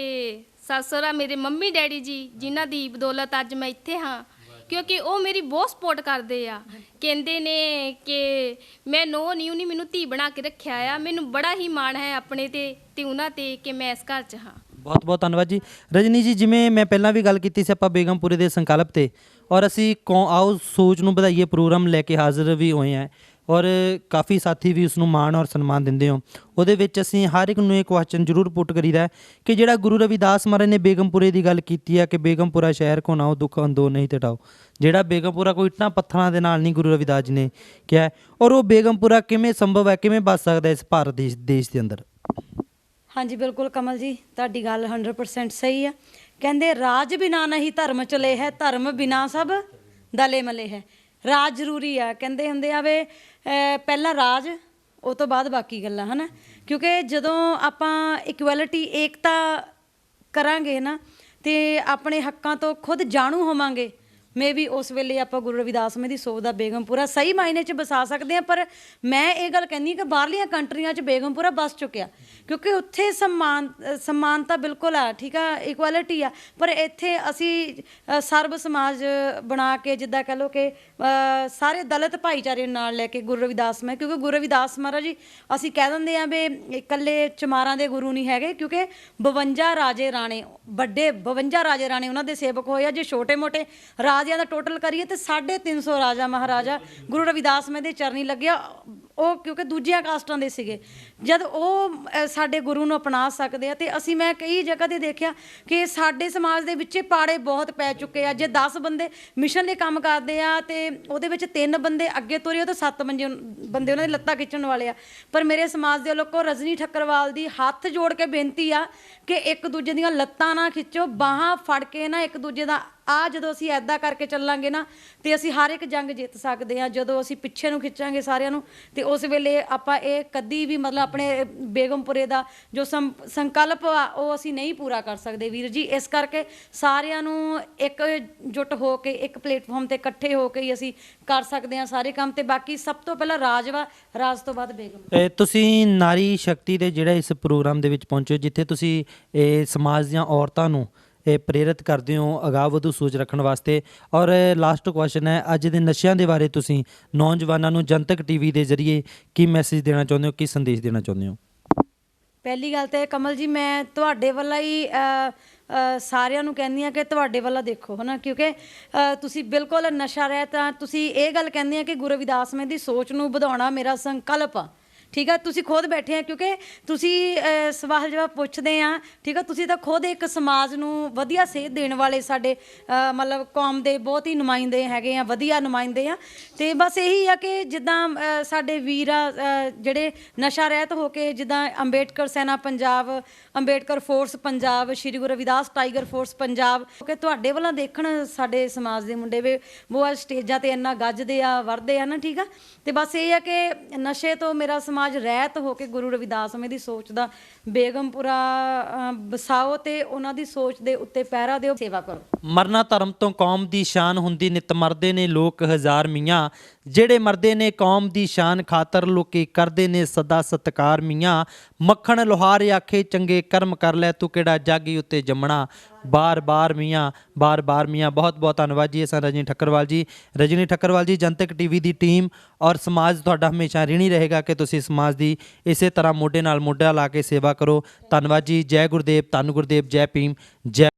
ਸੱਸ ਸਹੁਰਾ, ਮੇਰੇ ਮੰਮੀ ਡੈਡੀ ਜੀ, ਜਿਨ੍ਹਾਂ ਦੀ ਬਦੌਲਤ ਅੱਜ ਮੈਂ ਇੱਥੇ ਹਾਂ, ਕਿਉਂਕਿ ਉਹ ਮੇਰੀ ਬਹੁਤ ਸਪੋਰਟ ਕਰਦੇ ਆ। ਕਹਿੰਦੇ ਨੇ ਕਿ ਮੈਂ ਨਹੀਂ ਮੈਨੂੰ ਧੀ ਬਣਾ ਕੇ ਰੱਖਿਆ ਆ। ਮੈਨੂੰ ਬੜਾ ਹੀ ਮਾਣ ਹੈ ਆਪਣੇ ਤੇ ਉਹਨਾਂ ਤੇ ਕਿ ਮੈਂ ਇਸ ਘਰ 'ਚ ਹਾਂ। ਬਹੁਤ ਬਹੁਤ ਧੰਨਵਾਦ ਜੀ। ਰਜਨੀ ਜੀ, ਜਿਵੇਂ ਮੈਂ ਪਹਿਲਾਂ ਵੀ ਗੱਲ ਕੀਤੀ ਸੀ ਆਪਾਂ ਬੇਗਮਪੁਰੇ ਦੇ ਸੰਕਲਪ ਤੇ, ਔਰ ਅਸੀਂ ਆਓ ਸੋਚ ਨੂੰ ਵਧਾਈਏ ਪ੍ਰੋਗਰਾਮ ਲੈ ਕੇ ਹਾਜ਼ਰ ਵੀ ਹੋਏ ਹਾਂ ਔਰ ਕਾਫੀ ਸਾਥੀ ਵੀ ਉਸ ਨੂੰ ਮਾਣ ਔਰ ਸਨਮਾਨ ਦਿੰਦੇ ਹੋ। ਉਹਦੇ ਵਿੱਚ ਅਸੀਂ ਹਰ ਇੱਕ ਨੂੰ ਇਹ ਕੁਐਸਚਨ ਜ਼ਰੂਰ ਪੁੱਟ ਕਰੀਦਾ ਕਿ ਜਿਹੜਾ ਗੁਰੂ ਰਵਿਦਾਸ ਮਹਾਰਾਜ ਨੇ ਬੇਗਮਪੁਰੇ ਦੀ ਗੱਲ ਕੀਤੀ ਹੈ ਕਿ ਬੇਗਮਪੁਰਾ ਸ਼ਹਿਰ ਕੋ ਨਾਓ ਦੁੱਖ ਅੰਦੋ ਨਹੀਂ ਟਟਾਓ, ਜਿਹੜਾ ਬੇਗਮਪੁਰਾ ਕੋਈ ਇੱਟਾਂ ਪੱਥਰਾਂ ਦੇ ਨਾਲ ਨਹੀਂ ਗੁਰੂ ਰਵਿਦਾਸ ਜੀ ਨੇ ਕਿਹਾ ਹੈ, ਔਰ ਉਹ ਬੇਗਮਪੁਰਾ ਕਿਵੇਂ ਸੰਭਵ ਹੈ, ਕਿਵੇਂ ਬਚ ਸਕਦਾ ਇਸ ਭਾਰਤ ਦੇਸ਼ ਦੇ ਅੰਦਰ? ਹਾਂਜੀ ਬਿਲਕੁਲ ਕਮਲ ਜੀ, ਤੁਹਾਡੀ ਗੱਲ 100% ਸਹੀ ਆ। ਕਹਿੰਦੇ ਰਾਜ ਬਿਨਾ ਨਹੀਂ ਧਰਮ ਚਲੇ ਹੈ, ਧਰਮ ਬਿਨਾ ਸਭ ਦਲੇ ਮਲੇ ਹੈ। ਰਾਜ ਜ਼ਰੂਰੀ ਆ, ਕਹਿੰਦੇ ਹੁੰਦੇ ਆ ਵੇ ਪਹਿਲਾਂ ਰਾਜ, ਉਹ ਤੋਂ ਬਾਅਦ ਬਾਕੀ ਗੱਲਾਂ, ਹੈ ਨਾ। ਕਿਉਂਕਿ ਜਦੋਂ ਆਪਾਂ ਇਕੁਐਲਿਟੀ, ਏਕਤਾ ਕਰਾਂਗੇ ਨਾ ਤੇ ਆਪਣੇ ਹੱਕਾਂ ਤੋਂ ਖੁਦ ਜਾਣੂ ਹੋਵਾਂਗੇ, ਮੇ ਵੀ ਉਸ ਵੇਲੇ ਆਪਾਂ ਗੁਰੂ ਰਵਿਦਾਸ ਮੇ ਦੀ ਸੋਚ ਦਾ ਬੇਗਮਪੁਰਾ ਸਹੀ ਮਾਇਨੇ 'ਚ ਵਸਾ ਸਕਦੇ ਹਾਂ। ਪਰ ਮੈਂ ਇਹ ਗੱਲ ਕਹਿੰਦੀ ਕਿ ਬਾਹਰਲੀਆਂ ਕੰਟਰੀਆਂ 'ਚ ਬੇਗਮਪੁਰਾ ਬਸ ਚੁੱਕਿਆ, ਕਿਉਂਕਿ ਉੱਥੇ ਸਮਾਨਤਾ ਬਿਲਕੁਲ ਆ, ਠੀਕ ਆ, ਇਕੁਐਲਿਟੀ ਆ। ਪਰ ਇੱਥੇ ਅਸੀਂ ਸਰਬ ਸਮਾਜ ਬਣਾ ਕੇ, ਜਿੱਦਾਂ ਕਹਿ ਲਓ ਕਿ ਸਾਰੇ ਦਲਿਤ ਭਾਈਚਾਰੇ ਨਾਲ ਲੈ ਕੇ ਗੁਰੂ ਰਵਿਦਾਸ ਮੈਂ, ਕਿਉਂਕਿ ਗੁਰੂ ਰਵਿਦਾਸ ਮਹਾਰਾਜ ਜੀ ਅਸੀਂ ਕਹਿ ਦਿੰਦੇ ਹਾਂ ਵੀ ਇਕੱਲੇ ਚਮਾਰਾਂ ਦੇ ਗੁਰੂ ਨਹੀਂ ਹੈਗੇ, ਕਿਉਂਕਿ 52 ਰਾਜੇ ਰਾਣੇ, ਵੱਡੇ 52 ਰਾਜੇ ਰਾਣੇ ਉਹਨਾਂ ਦੇ ਸੇਵਕ ਹੋਏ ਆ। ਜੇ ਛੋਟੇ ਮੋਟੇ ਰਾਜਿਆਂ ਦਾ ਟੋਟਲ ਕਰੀਏ ਤੇ 350 ਰਾਜਾ ਮਹਾਰਾਜਾ ਗੁਰੂ ਰਵਿਦਾਸ ਮੈਂ ਦੇ ਚਰਨੀ ਲੱਗਿਆ। ਉਹ ਕਿਉਂਕਿ ਦੂਜੀਆਂ ਕਾਸਟਾਂ ਦੇ ਸੀਗੇ, ਜਦ ਉਹ ਸਾਡੇ ਗੁਰੂ ਨੂੰ ਅਪਣਾ ਸਕਦੇ ਆ। ਤੇ ਅਸੀਂ, ਮੈਂ ਕਈ ਜਗ੍ਹਾ ਤੇ ਦੇਖਿਆ ਕਿ ਸਾਡੇ ਸਮਾਜ ਦੇ ਵਿੱਚ ਪਾੜੇ ਬਹੁਤ ਪੈ ਚੁੱਕੇ ਆ। ਜੇ 10 ਬੰਦੇ ਮਿਸ਼ਨ ਲਈ ਕੰਮ ਕਰਦੇ ਆ ਤੇ ਉਹਦੇ ਵਿੱਚ 3 ਬੰਦੇ ਅੱਗੇ ਤੁਰੇ, ਉਹ ਤਾਂ 7 ਬੰਦੇ ਉਹਨਾਂ ਦੀ ਲੱਤਾਂ ਖਿੱਚਣ ਵਾਲੇ ਆ। ਪਰ ਮੇਰੇ ਸਮਾਜ ਦੇ ਲੋਕੋ, ਰਜਨੀ ਠੱਕਰਵਾਲ ਦੀ ਹੱਥ ਜੋੜ ਕੇ ਬੇਨਤੀ ਆ ਕਿ ਇੱਕ ਦੂਜੇ ਦੀਆਂ ਲੱਤਾਂ ਨਾ ਖਿੱਚੋ, ਬਾਹਾਂ ਫੜ ਕੇ ਨਾ ਇੱਕ ਦੂਜੇ ਦਾ ਜਦੋਂ ਅਸੀਂ ਐਦਾਂ ਕਰਕੇ ਚੱਲਾਂਗੇ ਨਾ ਤੇ ਅਸੀਂ ਹਰ ਇੱਕ ਜੰਗ ਜਿੱਤ ਸਕਦੇ ਹਾਂ। ਜਦੋਂ ਅਸੀਂ ਪਿੱਛੇ ਨੂੰ ਖਿੱਚਾਂਗੇ ਸਾਰਿਆਂ ਨੂੰ ਤੇ ਉਸ ਵੇਲੇ ਆਪਾਂ ਇਹ ਕਦੀ ਵੀ ਮਤਲਬ ਆਪਣੇ ਬੇਗਮਪੁਰੇ ਦਾ ਜੋ ਸੰਕਲਪ ਆ ਉਹ ਅਸੀਂ ਨਹੀਂ ਪੂਰਾ ਕਰ ਸਕਦੇ ਵੀਰ ਜੀ। ਇਸ ਕਰਕੇ ਸਾਰਿਆਂ ਨੂੰ ਇਕਜੁੱਟ ਹੋ ਕੇ ਇੱਕ ਪਲੇਟਫਾਰਮ ਤੇ ਇਕੱਠੇ ਹੋ ਕੇ ਹੀ ਅਸੀਂ ਕਰ ਸਕਦੇ ਹਾਂ ਸਾਰੇ ਕੰਮ। ਤੇ ਬਾਕੀ ਸਭ ਤੋਂ ਪਹਿਲਾਂ ਰਾਜ ਵਾ, ਰਾਜ ਤੋਂ ਬਾਅਦ ਬੇਗਮ। ਤੁਸੀਂ ਨਾਰੀ ਸ਼ਕਤੀ ਦੇ ਜਿਹੜਾ ਇਸ ਪ੍ਰੋਗਰਾਮ ਦੇ ਵਿੱਚ ਪਹੁੰਚੇ, ਜਿੱਥੇ ਤੁਸੀਂ ਇਹ ਸਮਾਜ ਦੀਆਂ ਔਰਤਾਂ ਨੂੰ ਇਹ ਪ੍ਰੇਰਿਤ ਕਰਦੇ ਹੋ ਅਗਾਂਹ ਵਧੂ ਸੋਚ ਰੱਖਣ ਵਾਸਤੇ। ਔਰ ਲਾਸਟ ਕੁਐਸਚਨ ਹੈ, ਅੱਜ ਦੇ ਨਸ਼ਿਆਂ ਦੇ ਬਾਰੇ ਤੁਸੀਂ ਨੌਜਵਾਨਾਂ ਨੂੰ ਜਨਤਕ ਟੀਵੀ ਦੇ ਜ਼ਰੀਏ ਕੀ ਮੈਸੇਜ ਦੇਣਾ ਚਾਹੁੰਦੇ ਹੋ, ਕੀ ਸੰਦੇਸ਼ ਦੇਣਾ ਚਾਹੁੰਦੇ ਹੋ? ਪਹਿਲੀ ਗੱਲ ਤਾਂ ਕਮਲ ਜੀ, ਮੈਂ ਤੁਹਾਡੇ ਵੱਲੋਂ ਹੀ ਸਾਰਿਆਂ ਨੂੰ ਕਹਿੰਦੀ ਹਾਂ ਕਿ ਤੁਹਾਡੇ ਵੱਲ ਦੇਖੋ, ਹੈ ਨਾ। ਕਿਉਂਕਿ ਤੁਸੀਂ ਬਿਲਕੁਲ ਨਸ਼ਾ ਰਹਿਤ ਆ। ਤੁਸੀਂ ਇਹ ਗੱਲ ਕਹਿੰਦੇ ਆ ਕਿ ਗੁਰੂ ਰਵਿਦਾਸ ਮੈਂ ਦੀ ਸੋਚ ਨੂੰ ਵਧਾਉਣਾ ਮੇਰਾ ਸੰਕਲਪ ਆ, ਠੀਕ ਆ। ਤੁਸੀਂ ਖੁਦ ਬੈਠੇ ਆ, ਕਿਉਂਕਿ ਤੁਸੀਂ ਸਵਾਲ ਜਵਾਬ ਪੁੱਛਦੇ ਆ, ਠੀਕ ਆ। ਤੁਸੀਂ ਤਾਂ ਖੁਦ ਇੱਕ ਸਮਾਜ ਨੂੰ ਵਧੀਆ ਸੇਧ ਦੇਣ ਵਾਲੇ ਸਾਡੇ ਮਤਲਬ ਕੌਮ ਦੇ ਬਹੁਤ ਹੀ ਨੁਮਾਇੰਦੇ ਹੈਗੇ ਆ, ਵਧੀਆ ਨੁਮਾਇੰਦੇ ਆ। ਤੇ ਬਸ ਇਹੀ ਆ ਕਿ ਜਿੱਦਾਂ ਸਾਡੇ ਵੀਰ ਆ ਜਿਹੜੇ ਨਸ਼ਾ ਰਹਿਤ ਹੋ ਕੇ, ਜਿੱਦਾਂ ਅੰਬੇਡਕਰ ਸੈਨਾ Punjab, Ambedkar force Punjab, Shri Guru Ravidas tiger force Punjab, ਕਿ ਤੁਹਾਡੇ ਵੱਲੋਂ ਦੇਖਣ ਸਾਡੇ ਸਮਾਜ ਦੇ ਮੁੰਡੇ ਵੀ ਉਹ ਸਟੇਜਾਂ ਤੇ ਇੰਨਾ ਗੱਜਦੇ ਆ, ਵਰਦੇ ਆ ਨਾ, ਠੀਕ ਆ। ਤੇ ਬਸ ਇਹ ਆ ਕਿ ਨਸ਼ੇ ਤੋਂ ਮੇਰਾ ਸਮਾਜ ਰਹਿਤ ਹੋ ਕੇ ਗੁਰੂ ਰਵਿਦਾਸ ਮੈਂ ਦੀ ਸੋਚ ਦਾ ਬੇਗਮਪੁਰਾ ਬਸਾਓ ਤੇ ਉਹਨਾਂ ਦੀ ਸੋਚ ਦੇ ਉੱਤੇ ਪਹਿਰਾ ਦਿਓ, ਸੇਵਾ ਕਰੋ। ਮਰਨਾ ਧਰਮ ਤੋਂ ਕੌਮ ਦੀ ਸ਼ਾਨ ਹੁੰਦੀ, ਨਿਤ ਮਰਦੇ ਨੇ ਲੋਕ ਹਜ਼ਾਰ ਮੀਆਂ, ਜਿਹੜੇ ਮਰਦੇ ਨੇ ਕੌਮ ਦੀ ਸ਼ਾਨ ਖਾਤਰ ਲੋਕੀ ਕਰਦੇ ਨੇ ਸਦਾ ਸਤਕਾਰ ਮੀਆਂ। ਮੱਖਣ ਲੋਹਾਰ ਆਖੇ ਚੰਗੇ ਕਰਮ ਕਰ ਲੈ, ਤੂੰ ਕਿਹੜਾ ਜਾਗੀ ਉੱਤੇ ਜੰਮਣਾ, ਬਾਰ-ਬਾਰ ਮੀਆਂ, ਬਾਰ-ਬਾਰ ਮੀਆਂ। ਬਹੁਤ-ਬਹੁਤ ਧੰਨਵਾਦ ਜੀ। ਅਸਾਂ ਰਜਨੀ ਠੱਕਰਵਾਲ ਜੀ। ਰਜਨੀ ਠੱਕਰਵਾਲ ਜੀ, ਜਨਤਕ ਟੀਵੀ ਦੀ ਟੀਮ ਔਰ ਸਮਾਜ ਤੁਹਾਡਾ ਹਮੇਸ਼ਾ ਰਿਣੀ ਰਹੇਗਾ ਕਿ ਤੁਸੀਂ ਸਮਾਜ ਦੀ ਇਸੇ ਤਰ੍ਹਾਂ ਮੋਢੇ ਨਾਲ ਮੋਢਾ ਲਾ ਕੇ ਸੇਵਾ ਕਰੋ। ਧੰਨਵਾਦ ਜੀ। ਜੈ ਗੁਰਦੇਵ, ਧੰਨ ਗੁਰਦੇਵ, ਜੈ ਭੀਮ, ਜੈ